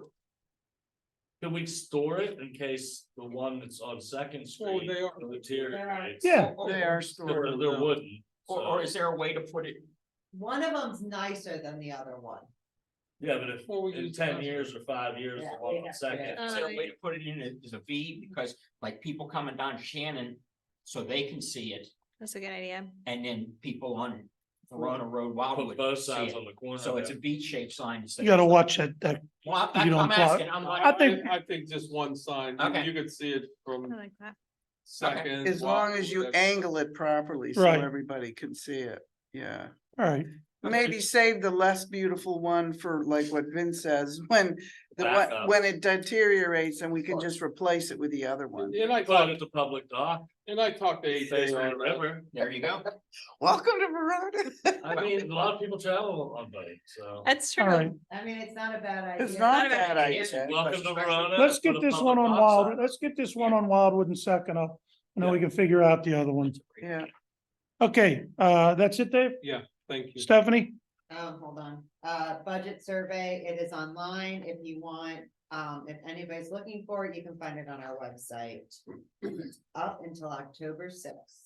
[SPEAKER 7] Can we store it in case the one that's on Second
[SPEAKER 3] Well,
[SPEAKER 7] Street
[SPEAKER 3] they are.
[SPEAKER 7] deteriorates?
[SPEAKER 2] Yeah.
[SPEAKER 5] They are
[SPEAKER 7] There
[SPEAKER 5] stored.
[SPEAKER 7] there wouldn't.
[SPEAKER 9] or
[SPEAKER 7] so-
[SPEAKER 9] is there a way to put it,
[SPEAKER 1] One of them's nicer than the other one.
[SPEAKER 7] Yeah, but if
[SPEAKER 3] Well, we
[SPEAKER 7] in
[SPEAKER 3] use
[SPEAKER 7] 10
[SPEAKER 3] that.
[SPEAKER 7] years or 5 years,
[SPEAKER 1] Yeah,
[SPEAKER 7] the one
[SPEAKER 1] we
[SPEAKER 7] on
[SPEAKER 1] have-
[SPEAKER 7] Second.
[SPEAKER 9] is there a way to put it in as a V? Because like people coming down Shannon, so they can see it,
[SPEAKER 4] That's a good idea.
[SPEAKER 9] and then people on Verona Road,
[SPEAKER 7] Put
[SPEAKER 9] Wildwood.
[SPEAKER 7] both
[SPEAKER 9] see
[SPEAKER 7] sides
[SPEAKER 9] it.
[SPEAKER 7] on the corner.
[SPEAKER 9] So it's a
[SPEAKER 7] there.
[SPEAKER 9] V-shaped sign. instead
[SPEAKER 2] You gotta
[SPEAKER 9] of-
[SPEAKER 2] watch that.
[SPEAKER 9] Well,
[SPEAKER 2] you don't
[SPEAKER 9] I'm
[SPEAKER 2] plot.
[SPEAKER 9] asking, I'm like.
[SPEAKER 2] I think-
[SPEAKER 3] I think just one sign,
[SPEAKER 9] Okay.
[SPEAKER 3] you could see it
[SPEAKER 4] I
[SPEAKER 3] from
[SPEAKER 4] like that.
[SPEAKER 3] Second.
[SPEAKER 5] As long as you
[SPEAKER 3] Wildwood.
[SPEAKER 5] angle it properly so
[SPEAKER 2] Right.
[SPEAKER 5] everybody can see it. Yeah.
[SPEAKER 2] All right.
[SPEAKER 5] Maybe save the less beautiful one for like what Vince says, when
[SPEAKER 7] Back up.
[SPEAKER 5] when it deteriorates and we can just replace it with the other one.
[SPEAKER 3] And I
[SPEAKER 7] Put it
[SPEAKER 3] talked,
[SPEAKER 7] at the public dock,
[SPEAKER 3] and I talked to AJ
[SPEAKER 7] face the
[SPEAKER 3] on that.
[SPEAKER 7] river.
[SPEAKER 9] There you go.
[SPEAKER 5] Welcome to Verona.
[SPEAKER 7] I mean, a lot of people travel on bikes, so.
[SPEAKER 4] That's
[SPEAKER 2] All right.
[SPEAKER 4] true.
[SPEAKER 1] I mean, it's not a bad idea.
[SPEAKER 5] It's not a
[SPEAKER 4] Not a bad
[SPEAKER 5] bad
[SPEAKER 4] idea.
[SPEAKER 5] idea.
[SPEAKER 7] Welcome to Verona.
[SPEAKER 2] Let's
[SPEAKER 7] put
[SPEAKER 2] get
[SPEAKER 7] a
[SPEAKER 2] this
[SPEAKER 7] public
[SPEAKER 2] one on
[SPEAKER 7] dock
[SPEAKER 2] Wildwood.
[SPEAKER 7] sign.
[SPEAKER 2] Let's get this one on Wildwood and second up. And then we can figure out the other one.
[SPEAKER 5] Yeah.
[SPEAKER 2] Okay, that's it, Dave?
[SPEAKER 3] Thank you.
[SPEAKER 2] Stephanie?
[SPEAKER 1] Hold on, budget survey, it is online if you want, if anybody's looking for it, you can find it on our website. It's up until October 6th.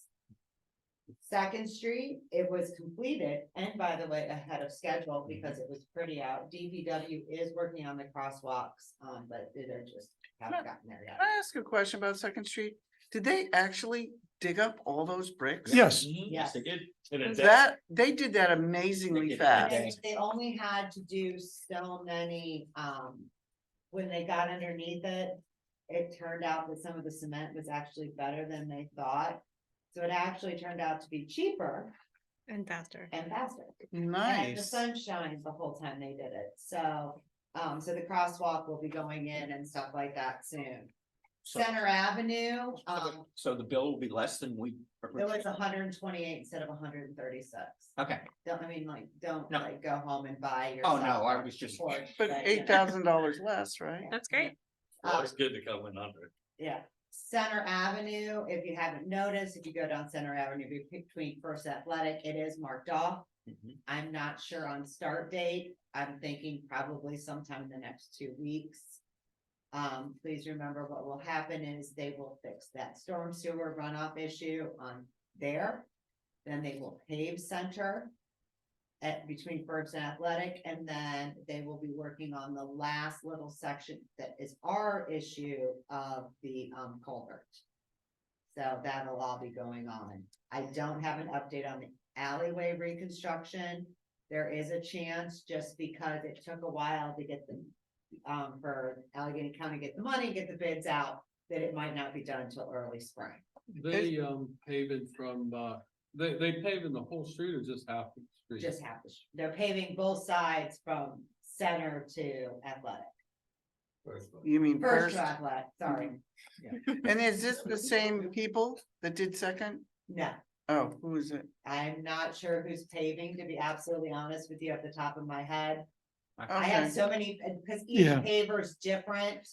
[SPEAKER 1] Second Street, it was completed, and by the way, ahead of schedule because it was pretty out. DPW is working on the crosswalks, but they're just haven't gotten there yet.
[SPEAKER 5] Can I ask a question about Second Street? Did they actually dig up all those bricks?
[SPEAKER 2] Yes.
[SPEAKER 9] Yes, they did.
[SPEAKER 7] In a day.
[SPEAKER 5] That, they did that amazingly
[SPEAKER 9] They did.
[SPEAKER 5] fast.
[SPEAKER 1] And they only had to do so many, when they got underneath it, it turned out that some of the cement was actually better than they thought. So it actually turned out to be cheaper
[SPEAKER 4] And faster.
[SPEAKER 1] and faster. And the
[SPEAKER 5] Nice.
[SPEAKER 1] sun shines the whole time they did it, so, so the crosswalk will be going in and stuff like that soon. Center Avenue,
[SPEAKER 9] So the bill will be less than we.
[SPEAKER 1] it was 128 instead of 136.
[SPEAKER 9] Okay,
[SPEAKER 1] Don't, I mean, like, don't
[SPEAKER 9] No.
[SPEAKER 1] like go home and buy
[SPEAKER 9] Oh,
[SPEAKER 1] yourself.
[SPEAKER 9] no, I
[SPEAKER 1] a
[SPEAKER 9] was just-
[SPEAKER 1] Porsche,
[SPEAKER 5] But
[SPEAKER 1] yeah.
[SPEAKER 5] $8,000 less, right?
[SPEAKER 4] That's great.
[SPEAKER 7] Well, it's good to come in under.
[SPEAKER 1] Yeah, Center Avenue, if you haven't noticed, if you go down Center Avenue between First Athletic, it is marked off.
[SPEAKER 9] Mhm.
[SPEAKER 1] I'm not sure on start date. I'm thinking probably sometime in the next 2 weeks. Please remember what will happen is they will fix that storm sewer runoff issue on there. Then they will pave Center at between First and Athletic, and then they will be working on the last little section that is our issue of the culvert. So that'll all be going on. I don't have an update on the alleyway reconstruction. There is a chance, just because it took a while to get the for Allegheny County to get the money, get the bids out, that it might not be done until early spring.
[SPEAKER 3] They paving from they paving the whole street or just half the street?
[SPEAKER 1] Just have to, they're paving both sides from Center to Athletic.
[SPEAKER 5] You mean
[SPEAKER 1] First
[SPEAKER 5] first?
[SPEAKER 1] to Athletic, sorry.
[SPEAKER 5] And is this the same people that did second?
[SPEAKER 1] No,
[SPEAKER 5] Oh, who is it?
[SPEAKER 1] I'm not sure who's paving, to be absolutely honest with you, at the top of my head. I
[SPEAKER 5] Okay,
[SPEAKER 1] have so many, because each
[SPEAKER 2] Yeah.
[SPEAKER 1] paver's different.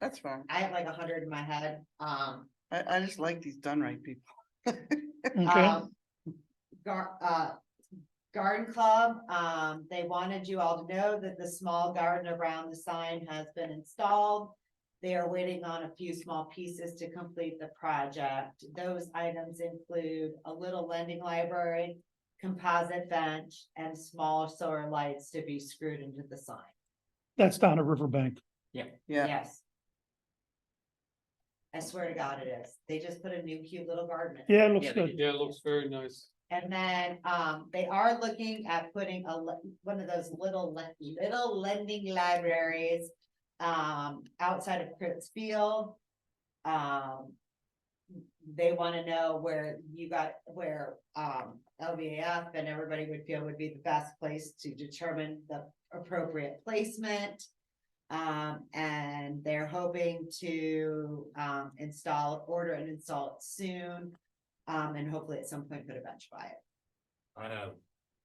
[SPEAKER 5] that's fine.
[SPEAKER 1] I have like 100 in my head.
[SPEAKER 5] I just like these done right people.
[SPEAKER 2] Okay,
[SPEAKER 1] Garden Club, they wanted you all to know that the small garden around the sign has been installed. They are waiting on a few small pieces to complete the project. Those items include a little lending library, composite bench, and small solar lights to be screwed into the sign.
[SPEAKER 2] that's down at Riverbank.
[SPEAKER 5] Yeah,
[SPEAKER 1] Yes. I swear to God it is. They just put a new cute little garden in.
[SPEAKER 2] Yeah, it looks
[SPEAKER 9] Yeah,
[SPEAKER 2] good.
[SPEAKER 3] Yeah, it looks very nice.
[SPEAKER 1] And then, they are looking at putting one of those little lending libraries, outside of Crits Field. They wanna know where LVAF and everybody would feel would be the best place to determine the appropriate placement. And they're hoping to, order and install it soon. And hopefully at some point put a bench by it.
[SPEAKER 7] I have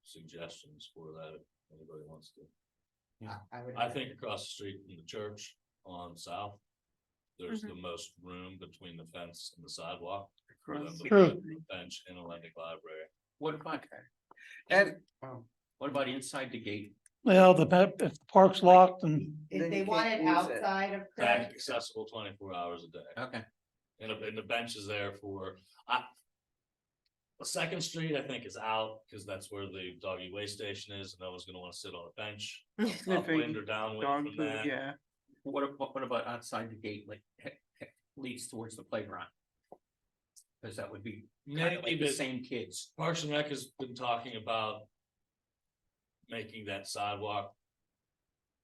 [SPEAKER 7] suggestions for that if anybody wants to.
[SPEAKER 1] I would.
[SPEAKER 7] I think across the street from the church on South, there's the most room between the fence and the sidewalk. For them to
[SPEAKER 2] True.
[SPEAKER 7] put a bench in a lending library.
[SPEAKER 9] what about,
[SPEAKER 5] and,
[SPEAKER 9] what about inside the gate?
[SPEAKER 2] Well, if the park's locked and,
[SPEAKER 1] If
[SPEAKER 5] Then
[SPEAKER 1] they
[SPEAKER 5] you
[SPEAKER 1] want
[SPEAKER 5] can't
[SPEAKER 1] it
[SPEAKER 5] use it.
[SPEAKER 1] outside of.
[SPEAKER 7] That's
[SPEAKER 1] Crits,
[SPEAKER 7] accessible 24 hours a day.
[SPEAKER 9] Okay,
[SPEAKER 7] And the bench is there for, the Second Street, I think, is out, because that's where the doggy waste station is, and no one's gonna wanna sit on a bench. Upwind or downwind
[SPEAKER 5] dog
[SPEAKER 7] from
[SPEAKER 5] food,
[SPEAKER 7] that.
[SPEAKER 5] yeah.
[SPEAKER 9] what about outside the gate, like, leads towards the playground? Cause that would be kind of like
[SPEAKER 7] Maybe
[SPEAKER 9] the
[SPEAKER 7] the
[SPEAKER 9] same kids.
[SPEAKER 7] Parks and Rec has been talking about making that sidewalk.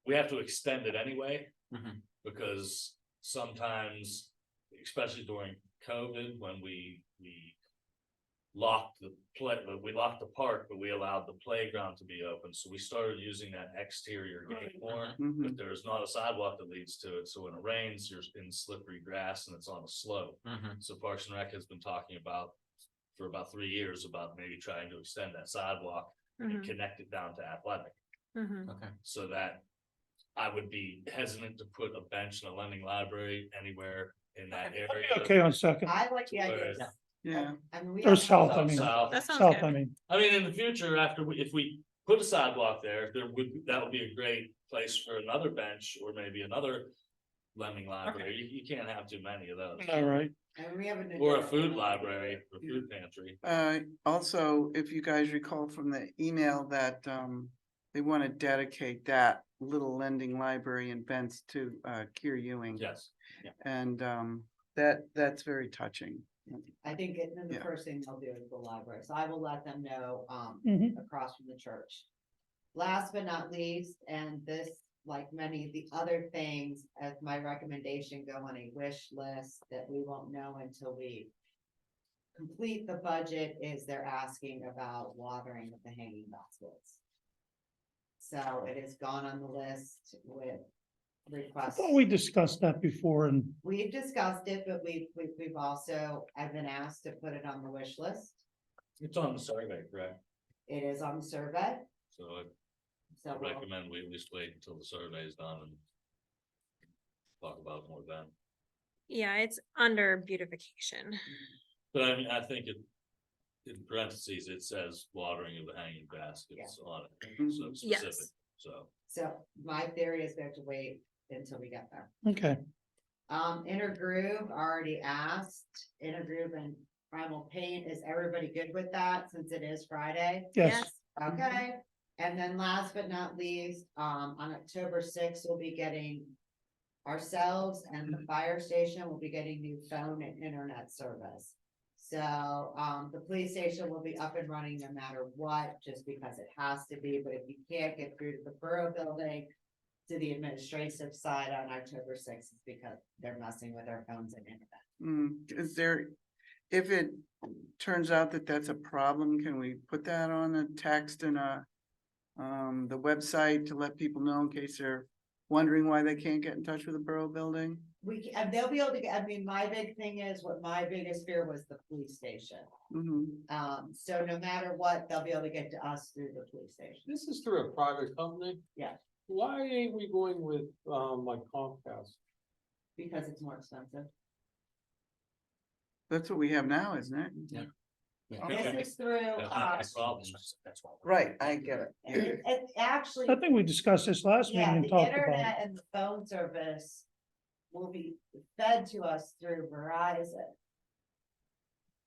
[SPEAKER 7] We have to extend it anyway,
[SPEAKER 9] Mhm.
[SPEAKER 7] because sometimes, especially during COVID, when we locked we locked the park, but we allowed the playground to be open, so we started using that exterior gate more.
[SPEAKER 5] Mhm.
[SPEAKER 7] But there's not a sidewalk that leads to it, so when it rains, you're in slippery grass and it's on a slope.
[SPEAKER 9] Mhm.
[SPEAKER 7] So Parks and Rec has been talking about, for about 3 years, about maybe trying to extend that sidewalk and connect it down to Athletic,
[SPEAKER 9] Okay,
[SPEAKER 7] so that I would be hesitant to put a bench in a lending library anywhere in that area.
[SPEAKER 2] okay on Second,
[SPEAKER 1] I like the idea.
[SPEAKER 7] Yeah.
[SPEAKER 5] Yeah,
[SPEAKER 1] I mean, we
[SPEAKER 2] or
[SPEAKER 1] have.
[SPEAKER 2] South, I mean,
[SPEAKER 7] South.
[SPEAKER 4] That sounds
[SPEAKER 2] South,
[SPEAKER 4] good.
[SPEAKER 2] I mean,
[SPEAKER 7] I mean, in the future, if we put a sidewalk there, that would be a great place for another bench or maybe another lending library. You can't have too many of those.
[SPEAKER 2] all right.
[SPEAKER 1] And we have an.
[SPEAKER 7] Or a food library or food pantry.
[SPEAKER 5] also, if you guys recall from the email that, they want to dedicate that little lending library and bench to, Kier Ewing.
[SPEAKER 7] Yes.
[SPEAKER 5] And, that's very touching.
[SPEAKER 1] I think the
[SPEAKER 5] Yeah.
[SPEAKER 1] first thing they'll do is the library, so I will let them know,
[SPEAKER 2] Mhm.
[SPEAKER 1] across from the church. Last but not least, and this, like many of the other things, as my recommendation, go on a wish list that we won't know until we complete the budget, is they're asking about watering of the hanging baskets. So it has gone on the list with request.
[SPEAKER 2] thought we discussed that before and
[SPEAKER 1] We've discussed it, but we've also, I've been asked to put it on the wish list.
[SPEAKER 7] It's on the survey, correct?
[SPEAKER 1] It is on the survey,
[SPEAKER 7] So I
[SPEAKER 1] so we'll-
[SPEAKER 7] recommend we at least wait until the survey is done and talk about it more then.
[SPEAKER 10] Yeah, it's under beautification.
[SPEAKER 7] But I mean, I think it, in parentheses, it says watering of the hanging baskets on it, so
[SPEAKER 10] Yes.
[SPEAKER 7] specific, so.
[SPEAKER 1] so my theory is we have to wait until we get there.
[SPEAKER 2] okay,
[SPEAKER 1] Intergroove already asked, Intergroove and Primal Paint, is everybody good with that since it is Friday?
[SPEAKER 2] yes,
[SPEAKER 1] Okay, and then last but not least, on October sixth, we'll be getting ourselves and the fire station will be getting new phone and internet service. So, the police station will be up and running no matter what, just because it has to be, but if you can't get through to the borough building to the administrative side on October sixth, it's because they're messing with our phones and internet.
[SPEAKER 5] Is there, if it turns out that that's a problem, can we put that on a text and the website to let people know in case they're wondering why they can't get in touch with the borough building?
[SPEAKER 1] And they'll be able to get, I mean, my big thing is, what my biggest fear was the police station. So no matter what, they'll be able to get to us through the police station.
[SPEAKER 3] This is through a private company?
[SPEAKER 1] Yeah.
[SPEAKER 3] Why ain't we going with, like Comcast?
[SPEAKER 1] Because it's more expensive.
[SPEAKER 5] That's what we have now, isn't it?
[SPEAKER 9] Yeah.
[SPEAKER 1] This is through,
[SPEAKER 7] That's not the problem.
[SPEAKER 9] That's why.
[SPEAKER 5] Right, I get it.
[SPEAKER 1] it actually,
[SPEAKER 2] I think we discussed this last meeting
[SPEAKER 1] yeah,
[SPEAKER 2] and
[SPEAKER 1] the
[SPEAKER 2] talked about it.
[SPEAKER 1] internet and the phone service will be fed to us through Verizon.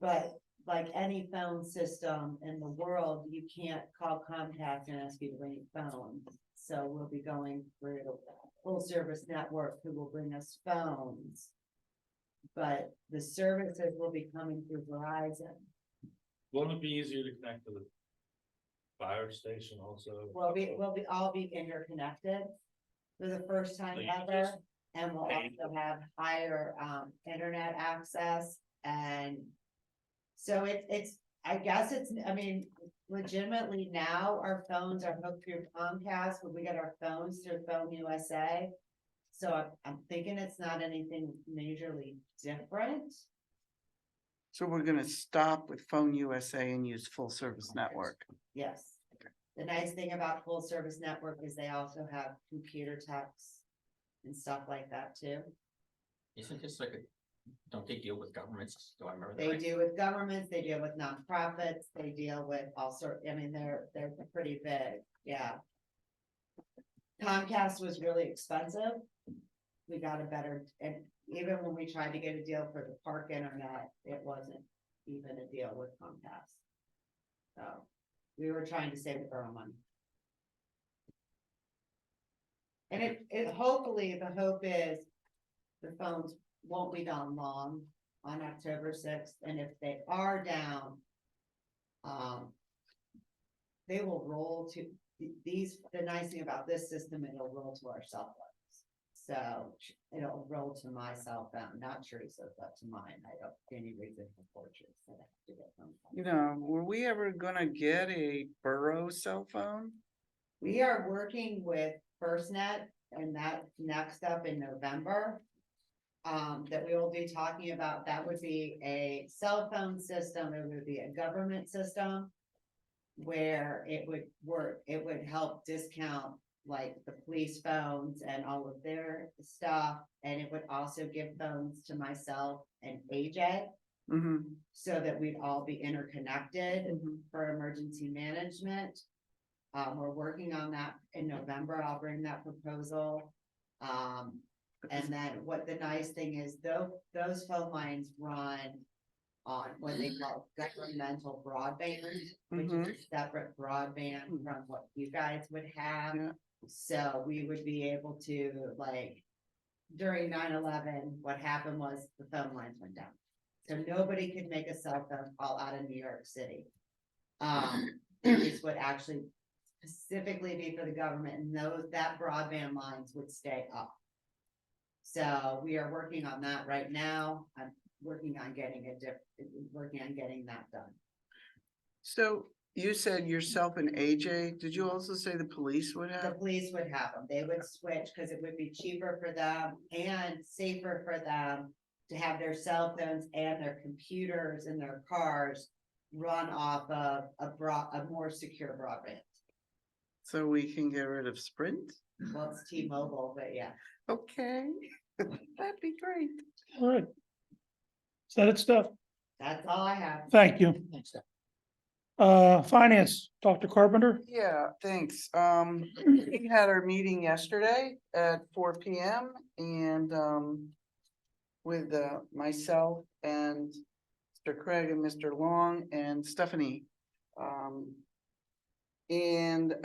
[SPEAKER 1] But like any phone system in the world, you can't call Comcast and ask you to bring your phone. So we'll be going through full service network who will bring us phones. But the services will be coming through Verizon.
[SPEAKER 7] Wouldn't it be easier to connect to the fire station also?
[SPEAKER 1] We'll be all be interconnected for the first time
[SPEAKER 7] So you
[SPEAKER 1] ever.
[SPEAKER 7] just
[SPEAKER 1] And we'll
[SPEAKER 7] pay
[SPEAKER 1] also have higher, internet access and. So it's, I guess it's, I mean, legitimately now our phones are hooked through Comcast, but we get our phones through Phone USA. So I'm thinking it's not anything majorly different.
[SPEAKER 5] So we're gonna stop with Phone USA and use full service network.
[SPEAKER 1] Yes. The nice thing about full service network is they also have computer techs and stuff like that too.
[SPEAKER 9] Isn't this like a, don't they deal with governments? Do I remember that?
[SPEAKER 1] They
[SPEAKER 9] right?
[SPEAKER 1] deal with governments, they deal with nonprofits, they deal with all sort, I mean, they're pretty big, yeah. Comcast was really expensive. We got a better, and even when we tried to get a deal for the park internet, it wasn't even a deal with Comcast. So, we were trying to save the borough money. And it hopefully, the hope is the phones won't be down long on October sixth, and if they are down, they will roll to these, the nice thing about this system, it'll roll to our cell phones. So it'll roll to my cell phone, not Teresa's, but to mine. I don't see any reason for Teresa to have to get them.
[SPEAKER 5] You know, were we ever gonna get a borough cell phone?
[SPEAKER 1] We are working with FirstNet, and that's next up in November. That we will be talking about, that would be a cell phone system, it would be a government system. Where it would work, it would help discount like the police phones and all of their stuff. And it would also give phones to myself and AJ, so that we'd all be interconnected for emergency management. We're working on that in November. I'll bring that proposal. And then what the nice thing is, though, those phone lines run on what they call governmental broadband, which is a separate broadband from what you guys would have.
[SPEAKER 5] Yeah.
[SPEAKER 1] So we would be able to, like, during 9/11, what happened was the phone lines went down. So nobody could make a cell phone call out of New York City. This would actually specifically be for the government, and that broadband lines would stay up. So we are working on that right now. I'm working on getting that done.
[SPEAKER 5] So You said yourself and AJ, did you also say the police would
[SPEAKER 1] The
[SPEAKER 5] have?
[SPEAKER 1] police would have them, they would switch, cause it would be cheaper for them and safer for them to have their cell phones and their computers in their cars run off of a more secure broadband.
[SPEAKER 5] So we can get rid of Sprint?
[SPEAKER 1] Well, it's T-Mobile, but yeah.
[SPEAKER 5] Okay, that'd be great.
[SPEAKER 2] All right. Is that it, Steph?
[SPEAKER 1] That's all I have.
[SPEAKER 2] Thank you. Finance, Dr. Carpenter?
[SPEAKER 5] Yeah, thanks. We had our meeting yesterday at 4 PM and, with, myself and Mr. Craig and Mr. Long and Stephanie. And,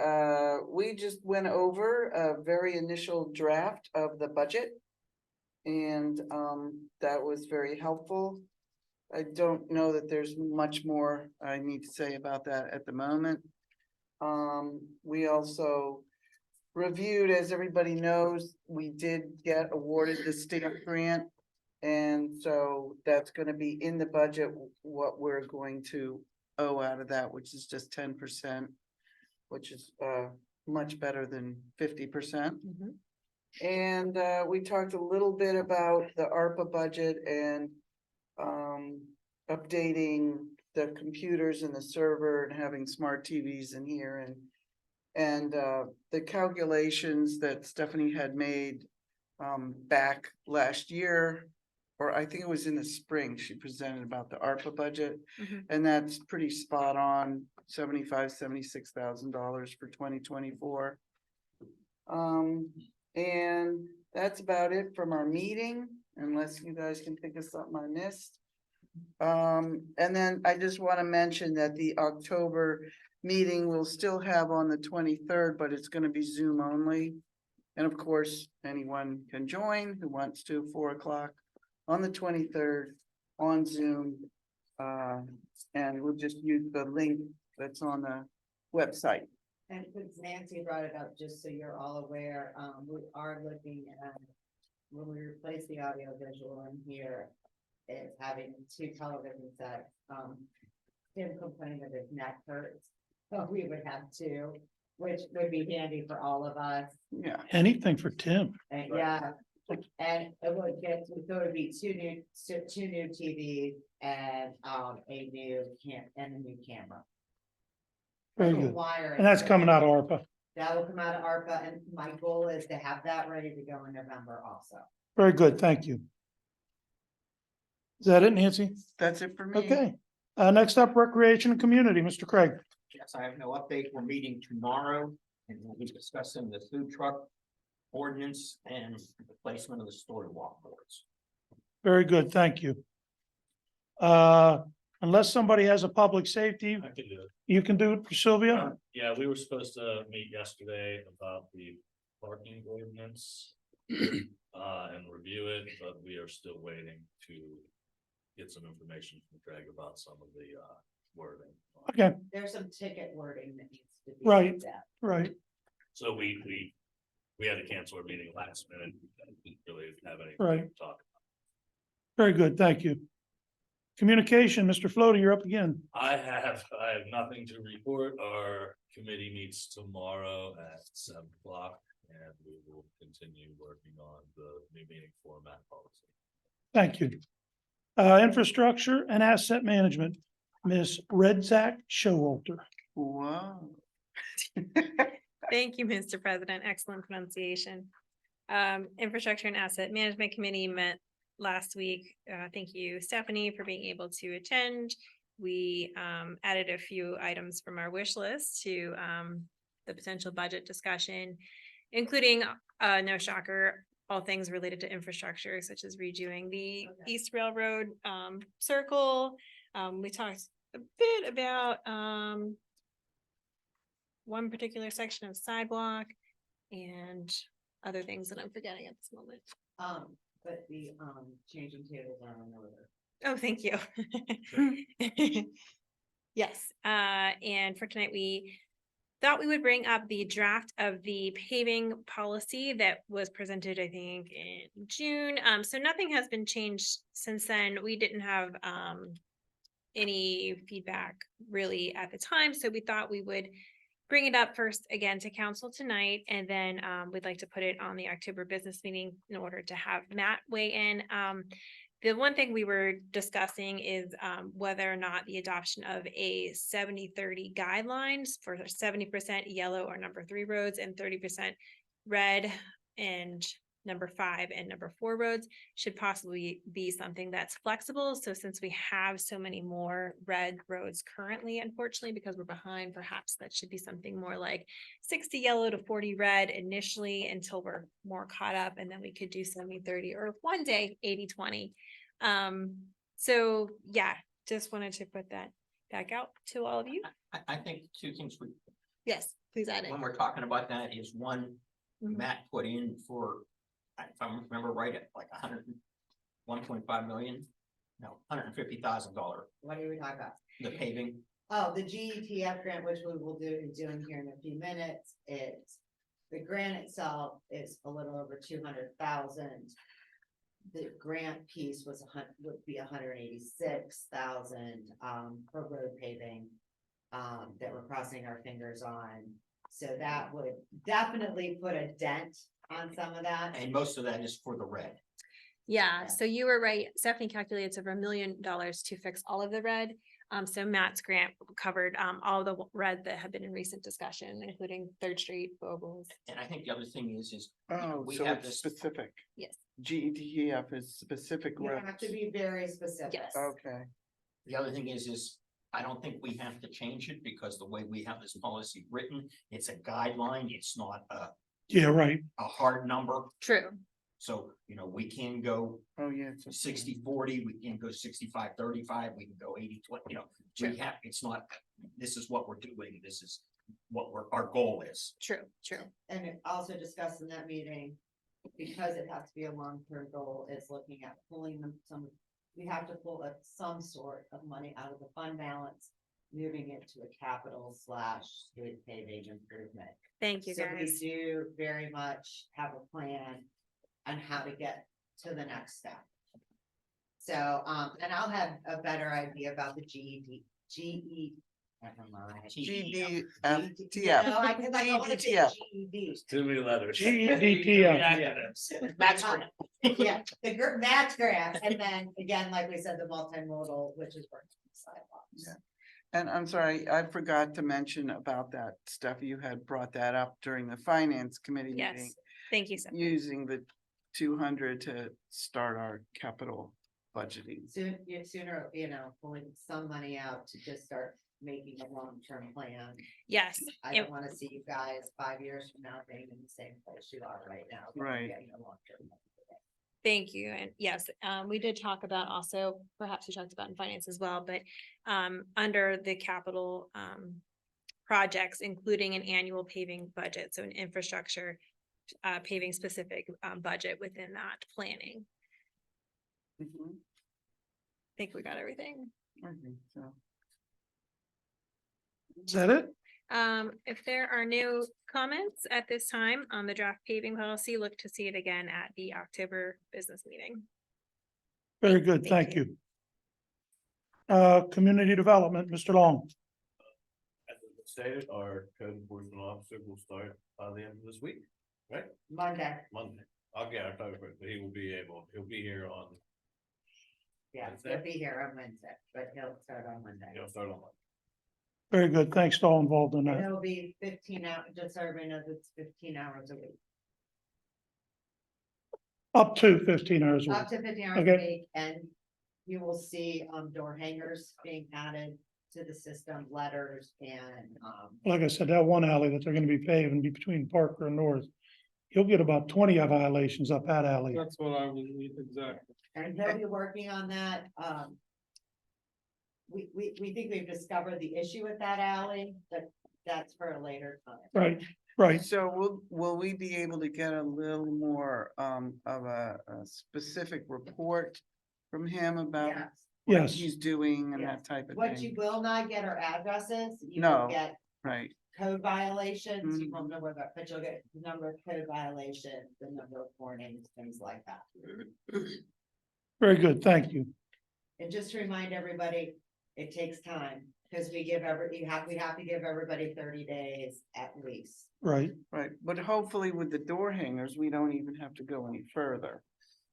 [SPEAKER 5] we just went over a very initial draft of the budget. And, that was very helpful. I don't know that there's much more I need to say about that at the moment. We also reviewed, as everybody knows, we did get awarded the state grant. And so that's gonna be in the budget, what we're going to owe out of that, which is just 10%, which is much better than 50%. And we talked a little bit about the ARPA budget and updating the computers and the server and having smart TVs in here and the calculations that Stephanie had made back last year, or I think it was in the spring, she presented about the ARPA budget. And that's pretty spot on, $76,000 for 2024. And that's about it from our meeting, unless you guys can think of something I missed. And then I just want to mention that the October meeting will still have on the 23rd, but it's going to be Zoom only. And of course, anyone can join who wants to, 4 o'clock on the 23rd on Zoom. And we'll just use the link that's on the website.
[SPEAKER 1] And since Nancy brought it up, just so you're all aware, we are looking at, when we replace the audio visual in here, is having 2 television sets. Tim complained that his neck hurts, so we would have 2, which would be handy for all of us.
[SPEAKER 5] Yeah.
[SPEAKER 2] Anything for Tim.
[SPEAKER 1] And yeah, and it would get, so it would be two new TVs and a new camera.
[SPEAKER 2] Very good.
[SPEAKER 1] Wire.
[SPEAKER 2] And that's coming out of ARPA.
[SPEAKER 1] That will come out of ARPA, and my goal is to have that ready to go in November also.
[SPEAKER 2] Very good. Thank you. Is that it, Nancy?
[SPEAKER 5] That's it for me.
[SPEAKER 2] Okay. Next up, Recreation and Community, Mr. Craig.
[SPEAKER 9] Yes, I have no update. We're meeting tomorrow and we'll be discussing the food truck ordinance and the placement of the story walk boards.
[SPEAKER 2] Very good. Thank you. Unless somebody has a public safety,
[SPEAKER 7] I can do it.
[SPEAKER 2] you can do it for Sylvia?
[SPEAKER 7] Yeah, we were supposed to meet yesterday about the parking ordinance. And review it, but we are still waiting to get some information from Craig about some of the wording.
[SPEAKER 2] Okay,
[SPEAKER 1] There's some ticket wording that needs to be.
[SPEAKER 2] Right.
[SPEAKER 1] looked at.
[SPEAKER 2] right.
[SPEAKER 7] So we had to cancel our meeting last minute. We didn't really have anything
[SPEAKER 2] Right.
[SPEAKER 7] to talk
[SPEAKER 2] Very good. Thank you. Communication, Mr. Floater, you're up again.
[SPEAKER 7] I have nothing to report. Our committee meets tomorrow at 7 o'clock. And we will continue working on the new meeting format policy.
[SPEAKER 2] Thank you. Infrastructure and Asset Management, Ms. Redzak Showalter.
[SPEAKER 5] Wow.
[SPEAKER 10] Thank you, Mr. President. Excellent pronunciation. Infrastructure and Asset Management Committee met last week. Thank you, Stephanie, for being able to attend. We added a few items from our wish list to the potential budget discussion, including, no shocker, all things related to infrastructure, such as redoing the East Railroad Circle. We talked a bit about one particular section of sidewalk and other things that I'm forgetting at this moment.
[SPEAKER 1] But the changing tables are on order.
[SPEAKER 10] Oh, thank you. Yes, and for tonight, we thought we would bring up the draft of the paving policy that was presented, I think, in June. So nothing has been changed since then. We didn't have any feedback really at the time, so we thought we would bring it up first again to council tonight, and then we'd like to put it on the October business meeting in order to have Matt weigh in. The one thing we were discussing is whether or not the adoption of a 70-30 guidelines for 70% yellow or number 3 roads and 30% red and number 5 and number 4 roads should possibly be something that's flexible. So since we have so many more red roads currently, unfortunately, because we're behind, perhaps that should be something more like 60 yellow to 40 red initially until we're more caught up, and then we could do 70-30 or one day 80-20. So yeah, just wanted to put that back out to all of you.
[SPEAKER 9] I think two things
[SPEAKER 10] Yes, please add it.
[SPEAKER 9] when we're talking about that is one,
[SPEAKER 10] Mhm.
[SPEAKER 9] Matt put in for, if I remember right, at like 1.5 million. No, $150,000,
[SPEAKER 1] What are we talking about?
[SPEAKER 9] the paving.
[SPEAKER 1] Oh, the GETF grant, which we will be doing here in a few minutes, the grant itself is a little over 200,000. The grant piece was would be 186,000, for road paving, that we're crossing our fingers on. So that would definitely put a dent on some of that.
[SPEAKER 9] And most of that is for the red.
[SPEAKER 10] Yeah, so you were right. Stephanie calculated it's over $1 million to fix all of the red. So Matt's grant covered all the red that have been in recent discussion, including Third Street, Bobles.
[SPEAKER 9] And I think the other thing is,
[SPEAKER 5] Oh,
[SPEAKER 9] we
[SPEAKER 5] so
[SPEAKER 9] have
[SPEAKER 5] it's
[SPEAKER 9] this,
[SPEAKER 5] specific.
[SPEAKER 10] Yes.
[SPEAKER 5] GEDF is specific.
[SPEAKER 1] You have
[SPEAKER 5] roads.
[SPEAKER 1] to be very specific.
[SPEAKER 10] Yes.
[SPEAKER 5] Okay,
[SPEAKER 9] the other thing is I don't think we have to change it because the way we have this policy written, it's a guideline, it's not
[SPEAKER 2] Yeah, right.
[SPEAKER 9] a hard number.
[SPEAKER 10] True.
[SPEAKER 9] So, we can go
[SPEAKER 5] oh, yeah. it's okay.
[SPEAKER 9] 60-40, we can go 65-35, we can go 80-20, we have, it's not, this is what we're doing, this is what our goal is.
[SPEAKER 10] True, true.
[SPEAKER 1] And it also discussed in that meeting, because it has to be a long-term goal, is looking at pulling we have to pull some sort of money out of the fund balance, moving it to a capital / street paving improvement.
[SPEAKER 10] Thank you,
[SPEAKER 1] So we
[SPEAKER 10] guys.
[SPEAKER 1] do very much have a plan on how to get to the next step. So, and I'll have a better idea about the never mind.
[SPEAKER 5] GDFTF.
[SPEAKER 1] No, I don't wanna say
[SPEAKER 5] GDTF.
[SPEAKER 1] GED.
[SPEAKER 7] Too many letters.
[SPEAKER 2] GEDTF.
[SPEAKER 9] Matt's
[SPEAKER 1] Uh-huh. Yeah, the match grant, and then again, like we said, the multimodal, which is working on the sidewalks.
[SPEAKER 5] Yeah. And I'm sorry, I forgot to mention about that stuff. You had brought that up during the finance committee meeting.
[SPEAKER 10] Yes, thank you, Stephanie.
[SPEAKER 5] Using the 200 to start our capital budgeting.
[SPEAKER 1] Sooner, pulling some money out to just start making a long-term plan.
[SPEAKER 10] Yes,
[SPEAKER 1] I don't wanna see you guys 5 years from now being in the same place you are right now. but
[SPEAKER 5] Right.
[SPEAKER 1] getting a long-term plan.
[SPEAKER 10] thank you. And yes, we did talk about also, perhaps we talked about in finance as well, but under the capital projects, including an annual paving budget, so an infrastructure paving specific budget within that planning.
[SPEAKER 5] Mhm.
[SPEAKER 10] I think we got everything.
[SPEAKER 5] I think so.
[SPEAKER 2] Is that it?
[SPEAKER 10] If there are no comments at this time on the draft paving policy, look to see it again at the October business meeting.
[SPEAKER 2] Very good, thank you. Community development, Mr. Long.
[SPEAKER 11] As it stated, our code enforcement officer will start by the end of this week, right?
[SPEAKER 1] Monday,
[SPEAKER 11] Monday. I'll get October, but he'll be here on,
[SPEAKER 1] yeah,
[SPEAKER 11] Wednesday?
[SPEAKER 1] he'll be here on Wednesday, but he'll start on Monday.
[SPEAKER 11] he'll start on Monday.
[SPEAKER 2] Very good, thanks to all involved in
[SPEAKER 1] And
[SPEAKER 2] that.
[SPEAKER 1] it'll be 15 hours, just so everybody knows it's 15 hours a week.
[SPEAKER 2] Up to 15 hours a
[SPEAKER 1] Up
[SPEAKER 2] week.
[SPEAKER 1] to 15 hours a
[SPEAKER 2] Okay.
[SPEAKER 1] week, and you will see door hangers being added to the system, letters and
[SPEAKER 2] Like I said, that one alley that they're gonna be paving between Parker and North, you'll get about 20 violations up that alley.
[SPEAKER 3] That's what I was, exactly.
[SPEAKER 1] and he'll be working on that. We think we've discovered the issue with that alley, but that's for a later time.
[SPEAKER 2] Right, right.
[SPEAKER 5] So will we be able to get a little more of a specific report from him about
[SPEAKER 1] Yes.
[SPEAKER 5] what
[SPEAKER 2] Yes.
[SPEAKER 5] he's doing and
[SPEAKER 1] Yes.
[SPEAKER 5] that type of
[SPEAKER 1] What you
[SPEAKER 5] thing?
[SPEAKER 1] will not get are addresses. You
[SPEAKER 5] No.
[SPEAKER 1] will get
[SPEAKER 5] Right,
[SPEAKER 1] code violations. You
[SPEAKER 5] Mhm.
[SPEAKER 1] won't know where that, but you'll get the number of code violations, the number of warnings, things like that.
[SPEAKER 2] Very good, thank you.
[SPEAKER 1] And just to remind everybody, It takes time, because we have to give everybody 30 days at least.
[SPEAKER 2] Right.
[SPEAKER 5] Right, but hopefully with the door hangers, we don't even have to go any further.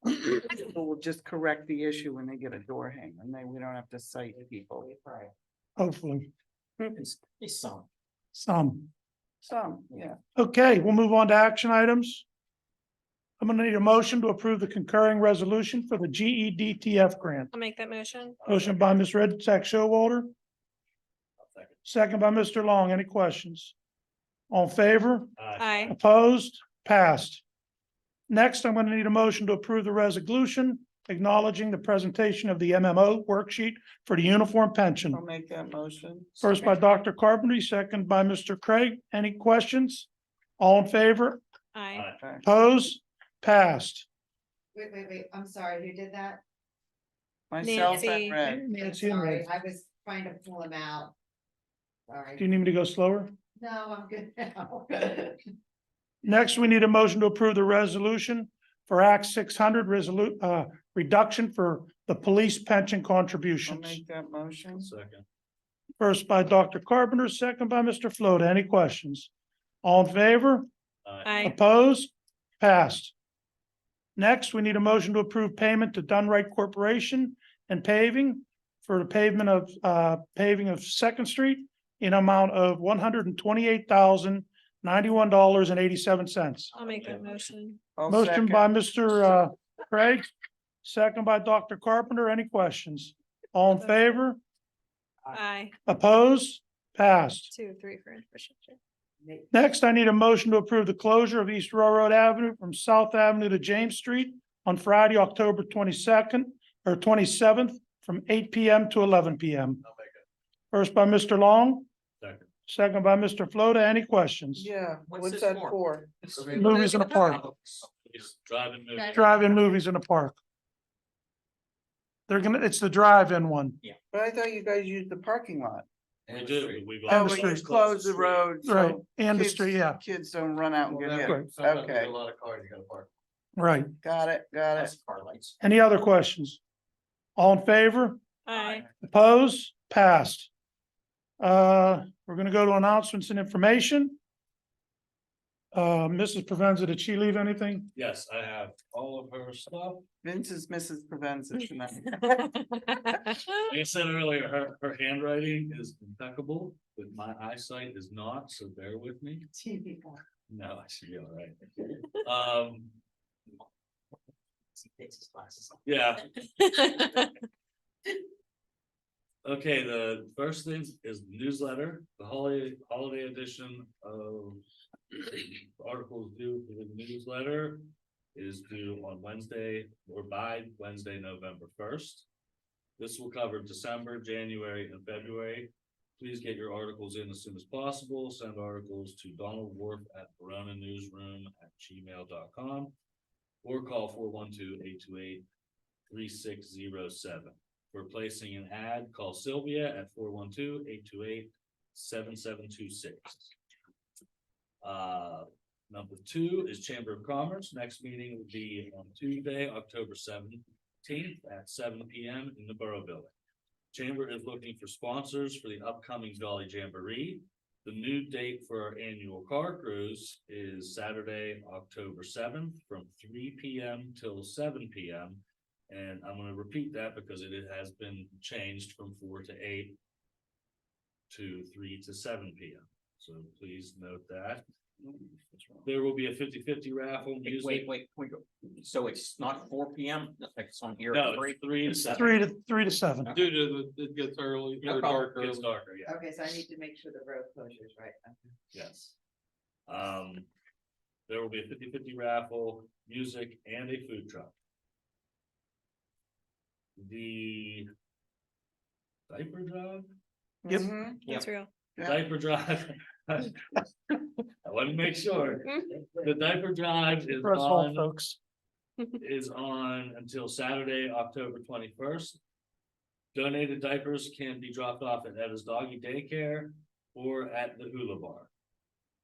[SPEAKER 5] We'll just correct the issue when they get a door hanger, and then we don't have to cite people.
[SPEAKER 2] Hopefully,
[SPEAKER 9] It's some.
[SPEAKER 2] some.
[SPEAKER 5] Some, yeah.
[SPEAKER 2] Okay, we'll move on to action items. I'm gonna need a motion to approve the concurring resolution for the GEDTF grant.
[SPEAKER 10] I'll make that motion.
[SPEAKER 2] Motion by Ms. Red Tech Showalter,
[SPEAKER 11] Second.
[SPEAKER 2] second by Mr. Long. Any questions? All in favor?
[SPEAKER 10] Aye.
[SPEAKER 2] Opposed? Passed. Next, I'm gonna need a motion to approve the resolution acknowledging the presentation of the MMO worksheet for the uniform pension.
[SPEAKER 5] I'll make that motion.
[SPEAKER 2] First by Dr. Carpenter, second by Mr. Craig. Any questions? All in favor?
[SPEAKER 10] Aye.
[SPEAKER 2] Opposed? Passed.
[SPEAKER 1] Wait, I'm sorry, who did that?
[SPEAKER 5] Myself
[SPEAKER 10] Nancy.
[SPEAKER 5] and Red.
[SPEAKER 2] Nancy and Red.
[SPEAKER 1] Sorry, I was trying to pull him out.
[SPEAKER 2] Do
[SPEAKER 1] Sorry,
[SPEAKER 2] you need me to go slower?
[SPEAKER 1] no, I'm good now.
[SPEAKER 2] Next, we need a motion to approve the resolution for Act 600 reduction for the police pension
[SPEAKER 5] I'll
[SPEAKER 2] contributions.
[SPEAKER 5] make that motion.
[SPEAKER 11] Second.
[SPEAKER 2] First by Dr. Carpenter, second by Mr. Float. Any questions? All in favor?
[SPEAKER 10] Aye.
[SPEAKER 2] Opposed? Passed. Next, we need a motion to approve payment to Dunright Corporation and paving for the pavement of paving of Second Street in amount of $128,091.87.
[SPEAKER 10] I'll make that motion.
[SPEAKER 5] I'll
[SPEAKER 2] Motion
[SPEAKER 5] second.
[SPEAKER 2] by Mr. Craig, second by Dr. Carpenter. Any questions? All in favor?
[SPEAKER 10] Aye.
[SPEAKER 2] Opposed? Passed.
[SPEAKER 10] 2, 3 for infrastructure.
[SPEAKER 2] Next, I need a motion to approve the closure of East Railroad Avenue from South Avenue to James Street on Friday, October 22nd or 27th from 8 PM to 11 PM.
[SPEAKER 11] I'll make it.
[SPEAKER 2] First by Mr. Long,
[SPEAKER 11] Second.
[SPEAKER 2] second by Mr. Flota. Any questions?
[SPEAKER 5] Yeah,
[SPEAKER 9] What's
[SPEAKER 5] what's
[SPEAKER 9] this
[SPEAKER 5] that
[SPEAKER 9] for?
[SPEAKER 5] for?
[SPEAKER 2] Movies in a park,
[SPEAKER 7] Just driving.
[SPEAKER 2] drive-in movies in a park. It's the drive-in one.
[SPEAKER 5] But I thought you guys used the parking lot.
[SPEAKER 7] We do, we've.
[SPEAKER 2] And
[SPEAKER 5] Oh,
[SPEAKER 2] the
[SPEAKER 5] but you
[SPEAKER 2] street.
[SPEAKER 5] close the road. so
[SPEAKER 2] Right, and the
[SPEAKER 5] kids-
[SPEAKER 2] street, yeah,
[SPEAKER 5] Kids don't run out and get hit.
[SPEAKER 2] Right.
[SPEAKER 5] Okay.
[SPEAKER 11] A lot of cars you gotta park.
[SPEAKER 2] right.
[SPEAKER 5] Got it, got it.
[SPEAKER 9] That's car lights.
[SPEAKER 2] Any other questions? All in favor?
[SPEAKER 10] Aye.
[SPEAKER 2] Opposed? Passed. We're gonna go to announcements and information. Mrs. Provenza, did she leave anything?
[SPEAKER 7] Yes, I have all of her stuff.
[SPEAKER 5] Vince is Mrs. Provenza tonight.
[SPEAKER 7] Like I said earlier, her handwriting is impeccable, but my eyesight is not, so bear with me. No, I should be all right.
[SPEAKER 9] He takes his glasses off.
[SPEAKER 7] Yeah, okay, the first thing is newsletter, the holiday edition of articles due for the newsletter is due on Wednesday or by Wednesday, November 1st. This will cover December, January, and February. Please get your articles in as soon as possible. Send articles to Donald Wharf at veronanewsroom@gmail.com or call 412-828-3607. For placing an ad, call Sylvia at 412-828-7726. Number 2 is Chamber of Commerce. Next meeting will be on Tuesday, October 17th at 7 PM in the Borough Building. Chamber is looking for sponsors for the upcoming Jolly Jamboree. The new date for our annual car cruise is Saturday, October 7th from 3 PM till 7 PM. And I'm gonna repeat that because it has been changed from 4 to 8 to 3 to 7 PM. So please note that. There will be a 50-50 raffle music.
[SPEAKER 9] Wait. So it's not 4 PM, like it's on here.
[SPEAKER 7] No,
[SPEAKER 9] Three?
[SPEAKER 7] it's 3 to 7.
[SPEAKER 2] 3 to 7.
[SPEAKER 3] Due to it gets early,
[SPEAKER 9] No
[SPEAKER 3] or
[SPEAKER 9] problem.
[SPEAKER 3] dark early.
[SPEAKER 7] It's darker, yeah,
[SPEAKER 1] Okay, so I need to make sure the road closure is right.
[SPEAKER 7] yes. There will be a 50-50 raffle, music, and a food truck. The diaper drive?
[SPEAKER 2] Yep.
[SPEAKER 5] Mhm.
[SPEAKER 10] That's real.
[SPEAKER 5] Yeah.
[SPEAKER 7] Diaper drive. I want to make sure. The diaper drive is
[SPEAKER 2] Press all,
[SPEAKER 7] on,
[SPEAKER 2] folks.
[SPEAKER 7] until Saturday, October 21st. Donated diapers can be dropped off at Etta's Doggy Daycare or at the Hula Bar.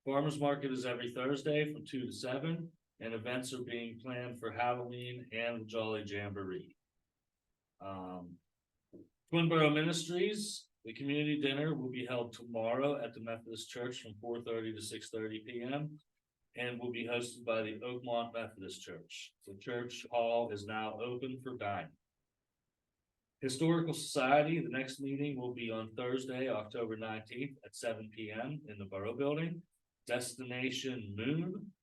[SPEAKER 7] Farmers Market is every Thursday from 2 to 7, and events are being planned for Halloween and the Jolly Jamboree. Twinborough Ministries, the community dinner will be held tomorrow at the Methodist Church from 4:30 to 6:30 PM. And will be hosted by the Oakmont Methodist Church. The church hall is now open for dining. Historical Society, the next meeting will be on Thursday, October 19th at 7 PM in the Borough Building. Destination Moon.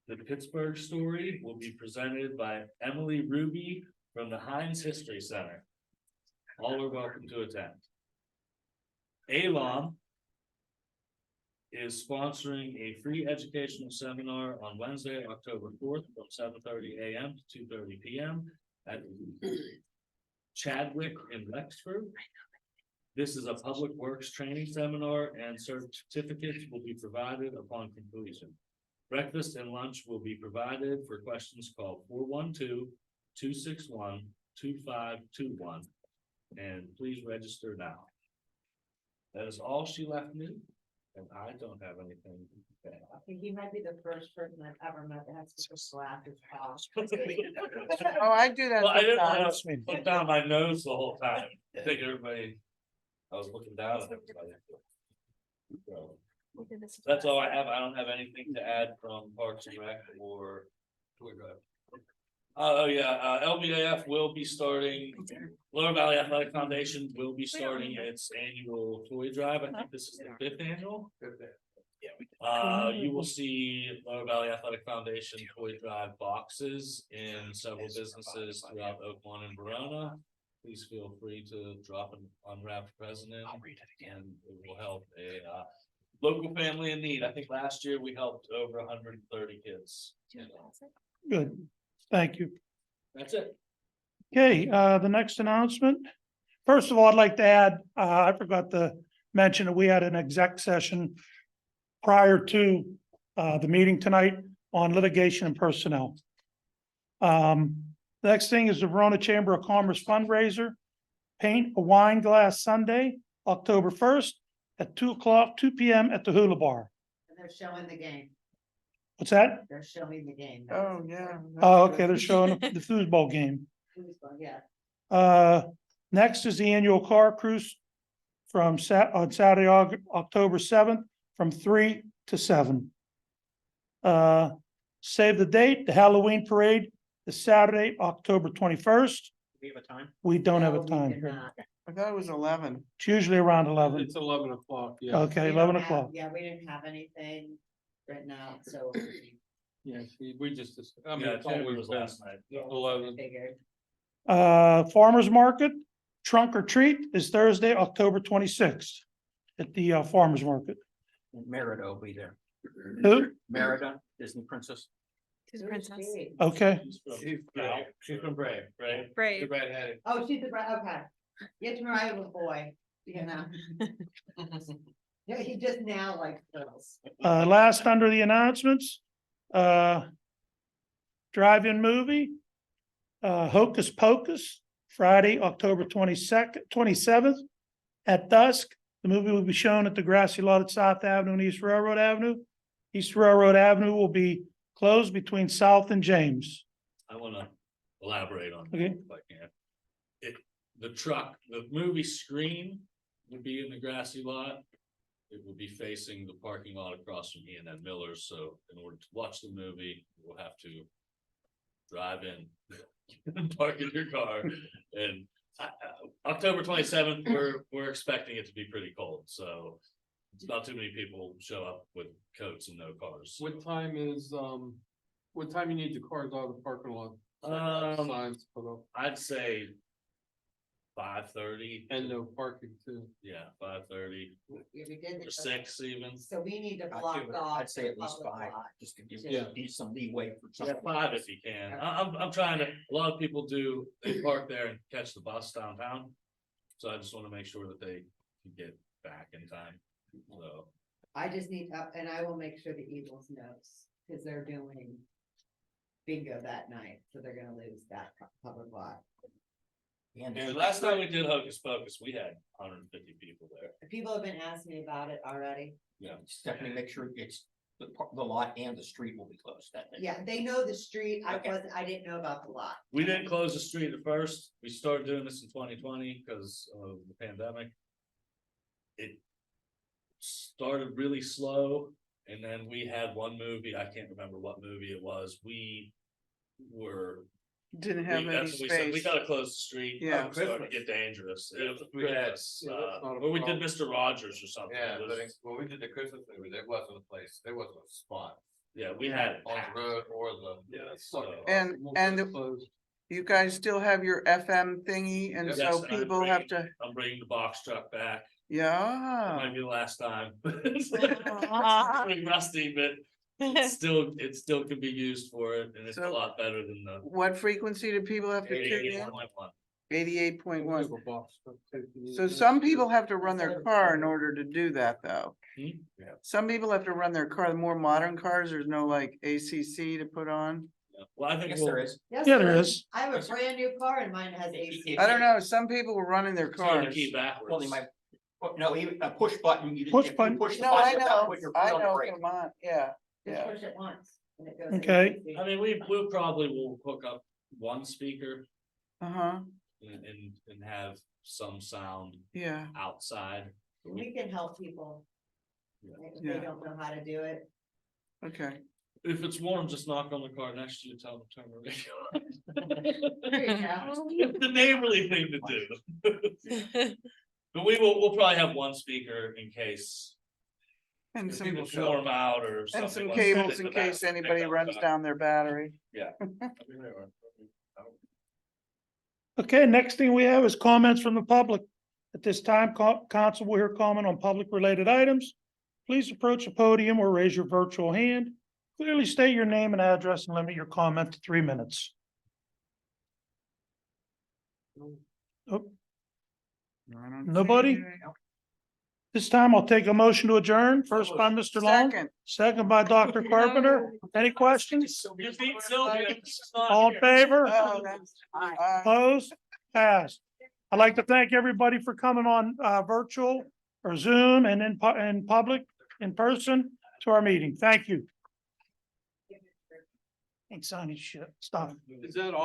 [SPEAKER 7] The Pittsburgh story will be presented by Emily Ruby from the Heinz History Center. All are welcome to attend. Alon is sponsoring a free educational seminar on Wednesday, October 4th from 7:30 AM to 2:30 PM at Chadwick in Rexford. This is a public works training seminar and certificates will be provided upon completion. Breakfast and lunch will be provided. For questions, call 412-261-2521. And please register now. That is all she left me, and I don't have anything to say.
[SPEAKER 1] I think you might be the first person I've ever met that has to put glasses off.
[SPEAKER 5] Oh, I do that
[SPEAKER 7] Well, I didn't
[SPEAKER 5] sometimes.
[SPEAKER 7] want to look down my nose the whole time. I think everybody, I was looking down at everybody. So, that's all I have. I don't have anything to add from Parks and Rec or. LBAF will be starting, Lower Valley Athletic Foundation will be starting its annual toy drive. I think this is the 5th annual. You will see Lower Valley Athletic Foundation toy drive boxes in several businesses throughout Oakmont and Verona. Please feel free to drop an unwrapped present in, and it will help a local family in need. I think last year we helped over 130 kids.
[SPEAKER 2] Good, thank you.
[SPEAKER 7] That's it.
[SPEAKER 2] Okay, the next announcement. First of all, I'd like to add, I forgot to mention that we had an exec session prior to the meeting tonight on litigation and personnel. The next thing is the Verona Chamber of Commerce fundraiser, Paint a Wine Glass Sunday, October 1st at 2 PM at the Hula Bar.
[SPEAKER 1] And they're showing the game.
[SPEAKER 2] What's that?
[SPEAKER 1] They're showing the game.
[SPEAKER 5] Oh, yeah.
[SPEAKER 2] Oh, okay, they're showing the foosball game.
[SPEAKER 1] Yeah.
[SPEAKER 2] Next is the annual car cruise from on Saturday, October 7th, from 3 to 7. Save the date, the Halloween parade is Saturday, October 21st.
[SPEAKER 9] We have a time?
[SPEAKER 2] We don't have
[SPEAKER 1] No,
[SPEAKER 2] a
[SPEAKER 1] we
[SPEAKER 2] time.
[SPEAKER 1] did not.
[SPEAKER 5] I thought it was 11.
[SPEAKER 2] It's usually around 11.
[SPEAKER 3] It's 11 o'clock, yeah.
[SPEAKER 2] Okay,
[SPEAKER 1] We don't
[SPEAKER 2] 11
[SPEAKER 1] have-
[SPEAKER 2] o'clock.
[SPEAKER 1] Yeah, we didn't have anything written out, so.
[SPEAKER 3] Yeah, we just, I mean,
[SPEAKER 7] Yeah,
[SPEAKER 3] it's
[SPEAKER 7] Tammy
[SPEAKER 3] always
[SPEAKER 7] was
[SPEAKER 3] been
[SPEAKER 7] last night.
[SPEAKER 3] 11.
[SPEAKER 1] Figured.
[SPEAKER 2] Farmer's Market, trunk or treat is Thursday, October 26th at the Farmer's Market.
[SPEAKER 9] Merida will be there.
[SPEAKER 2] Who?
[SPEAKER 9] Merida, Disney Princess.
[SPEAKER 10] She's a princess.
[SPEAKER 2] Okay,
[SPEAKER 7] She's from Brave, right?
[SPEAKER 10] Brave.
[SPEAKER 7] Redheaded.
[SPEAKER 1] Oh, she's a, okay. Get to Mariah with a boy, you know. Yeah, he just now like girls.
[SPEAKER 2] last under the announcements, drive-in movie, Hocus Pocus, Friday, October 27th at dusk. The movie will be shown at the grassy lot at South Avenue and East Railroad Avenue. East Railroad Avenue will be closed between South and James.
[SPEAKER 7] I wanna elaborate on that
[SPEAKER 2] Okay.
[SPEAKER 7] if I can. The movie screen would be in the grassy lot. It will be facing the parking lot across from Ian Miller's, so in order to watch the movie, we'll have to drive in and park in your car. And October 27th, we're expecting it to be pretty cold, so it's not too many people show up with coats and no cars.
[SPEAKER 3] What time you need the cars out of the parking lot? Signs put up,
[SPEAKER 7] I'd say 5:30.
[SPEAKER 3] and no parking too.
[SPEAKER 7] Yeah, 5:30
[SPEAKER 1] Yeah, we did
[SPEAKER 7] or
[SPEAKER 1] the-
[SPEAKER 7] 6 even.
[SPEAKER 1] So we need to block off.
[SPEAKER 9] I'd say at
[SPEAKER 1] the
[SPEAKER 9] least
[SPEAKER 1] public
[SPEAKER 9] 5,
[SPEAKER 1] lot.
[SPEAKER 9] just to give
[SPEAKER 3] Yeah.
[SPEAKER 9] you some leeway for
[SPEAKER 7] Yeah,
[SPEAKER 9] some.
[SPEAKER 7] 5 if you can. I'm trying to, a lot of people do, they park there and catch the bus downtown. So I just want to make sure that they can get back in time, so.
[SPEAKER 1] I just need, and I will make sure the Eagles knows, because they're doing bingo that night, so they're gonna lose that public lot.
[SPEAKER 7] And last time we did Hocus Pocus, we had 150 people there.
[SPEAKER 1] People have been asking me about it already.
[SPEAKER 7] Yeah.
[SPEAKER 9] Stephanie, make sure it's the lot and the street will be closed that day.
[SPEAKER 1] Yeah, they know the street.
[SPEAKER 9] Okay.
[SPEAKER 1] I didn't know about the lot.
[SPEAKER 7] We didn't close the street at first. We started doing this in 2020 because of the pandemic. It started really slow, and then we had one movie, I can't remember what movie it was. We were.
[SPEAKER 5] Didn't have any
[SPEAKER 7] That's what we said, we
[SPEAKER 5] space.
[SPEAKER 7] gotta close the street.
[SPEAKER 5] Yeah.
[SPEAKER 7] It started to get dangerous.
[SPEAKER 11] Yeah,
[SPEAKER 7] We had,
[SPEAKER 3] yeah, that's not a
[SPEAKER 7] or we did
[SPEAKER 3] problem.
[SPEAKER 7] Mr. Rogers or something.
[SPEAKER 11] Yeah,
[SPEAKER 7] It
[SPEAKER 11] but
[SPEAKER 7] was-
[SPEAKER 11] when we did the Christmas movie, there wasn't a place, there wasn't a spot
[SPEAKER 7] Yeah, we had. it
[SPEAKER 11] on
[SPEAKER 7] packed.
[SPEAKER 11] the road or the.
[SPEAKER 7] Yeah,
[SPEAKER 11] so-
[SPEAKER 5] And you guys still have your FM thingy, and
[SPEAKER 7] Yes,
[SPEAKER 5] so
[SPEAKER 7] and I'm
[SPEAKER 5] people have to,
[SPEAKER 7] I'm bringing the box truck back. It
[SPEAKER 5] yeah.
[SPEAKER 7] might be the last time. It's pretty rusty, but it still can be used for it, and it's a
[SPEAKER 5] So-
[SPEAKER 7] lot better than the.
[SPEAKER 5] What frequency do people have to tune in?
[SPEAKER 7] 88.1.
[SPEAKER 5] 88.1. So some people have to run their car in order to do that, though.
[SPEAKER 7] Hmm?
[SPEAKER 5] Some people have to run their car, the more modern cars, there's no like ACC to put on.
[SPEAKER 7] Yeah. Well, I think
[SPEAKER 9] Yes,
[SPEAKER 7] we'll,
[SPEAKER 9] there is.
[SPEAKER 1] Yes,
[SPEAKER 2] Yeah, there is.
[SPEAKER 1] I have a brand new car and mine has AC.
[SPEAKER 5] I don't know, some people were running their
[SPEAKER 7] turn the
[SPEAKER 5] cars.
[SPEAKER 7] key backwards.
[SPEAKER 9] Only my, no, even a push button. You
[SPEAKER 2] Push
[SPEAKER 9] if you
[SPEAKER 2] button.
[SPEAKER 9] Push the
[SPEAKER 5] No, I
[SPEAKER 9] button, that'll
[SPEAKER 5] know,
[SPEAKER 9] put your foot
[SPEAKER 5] I
[SPEAKER 9] on the
[SPEAKER 5] know,
[SPEAKER 9] brake.
[SPEAKER 5] come on, yeah,
[SPEAKER 1] Just
[SPEAKER 5] yeah.
[SPEAKER 1] push it once and it goes.
[SPEAKER 2] Okay.
[SPEAKER 1] AC.
[SPEAKER 7] I mean, we'll probably will hook up one speaker
[SPEAKER 5] Uh-huh,
[SPEAKER 7] and have some sound
[SPEAKER 5] yeah,
[SPEAKER 7] outside.
[SPEAKER 1] We can help people. If
[SPEAKER 5] Yeah.
[SPEAKER 1] they don't know how to do it.
[SPEAKER 5] okay.
[SPEAKER 7] If it's warm, just knock on the car next to you, tell them to turn the radio on.
[SPEAKER 1] There you go.
[SPEAKER 7] It's the neighborly thing to do. But we'll probably have one speaker in case
[SPEAKER 5] And some,
[SPEAKER 7] people storm out or something.
[SPEAKER 5] and some
[SPEAKER 7] like
[SPEAKER 5] cables
[SPEAKER 7] that.
[SPEAKER 5] in case anybody
[SPEAKER 7] Pick up,
[SPEAKER 5] runs down their battery.
[SPEAKER 2] Okay, next thing we have is comments from the public. At this time, council will hear comment on public related items. Please approach the podium or raise your virtual hand. Clearly state your name and address and limit your comment to 3 minutes. Oh,
[SPEAKER 5] I don't see
[SPEAKER 2] Nobody?
[SPEAKER 5] anything.
[SPEAKER 2] this time I'll take a motion to adjourn. First by Mr. Long,
[SPEAKER 5] Second,
[SPEAKER 2] second by Dr. Carpenter. Any questions?
[SPEAKER 7] You beat Sylvia. She's not
[SPEAKER 2] All in
[SPEAKER 7] here.
[SPEAKER 2] favor?
[SPEAKER 5] oh, that's,
[SPEAKER 2] Opposed? Passed. I'd like to thank everybody for coming on virtual or Zoom and in public, in person to our meeting. Thank you. Ain't signing shit. Stop.
[SPEAKER 3] Is that off?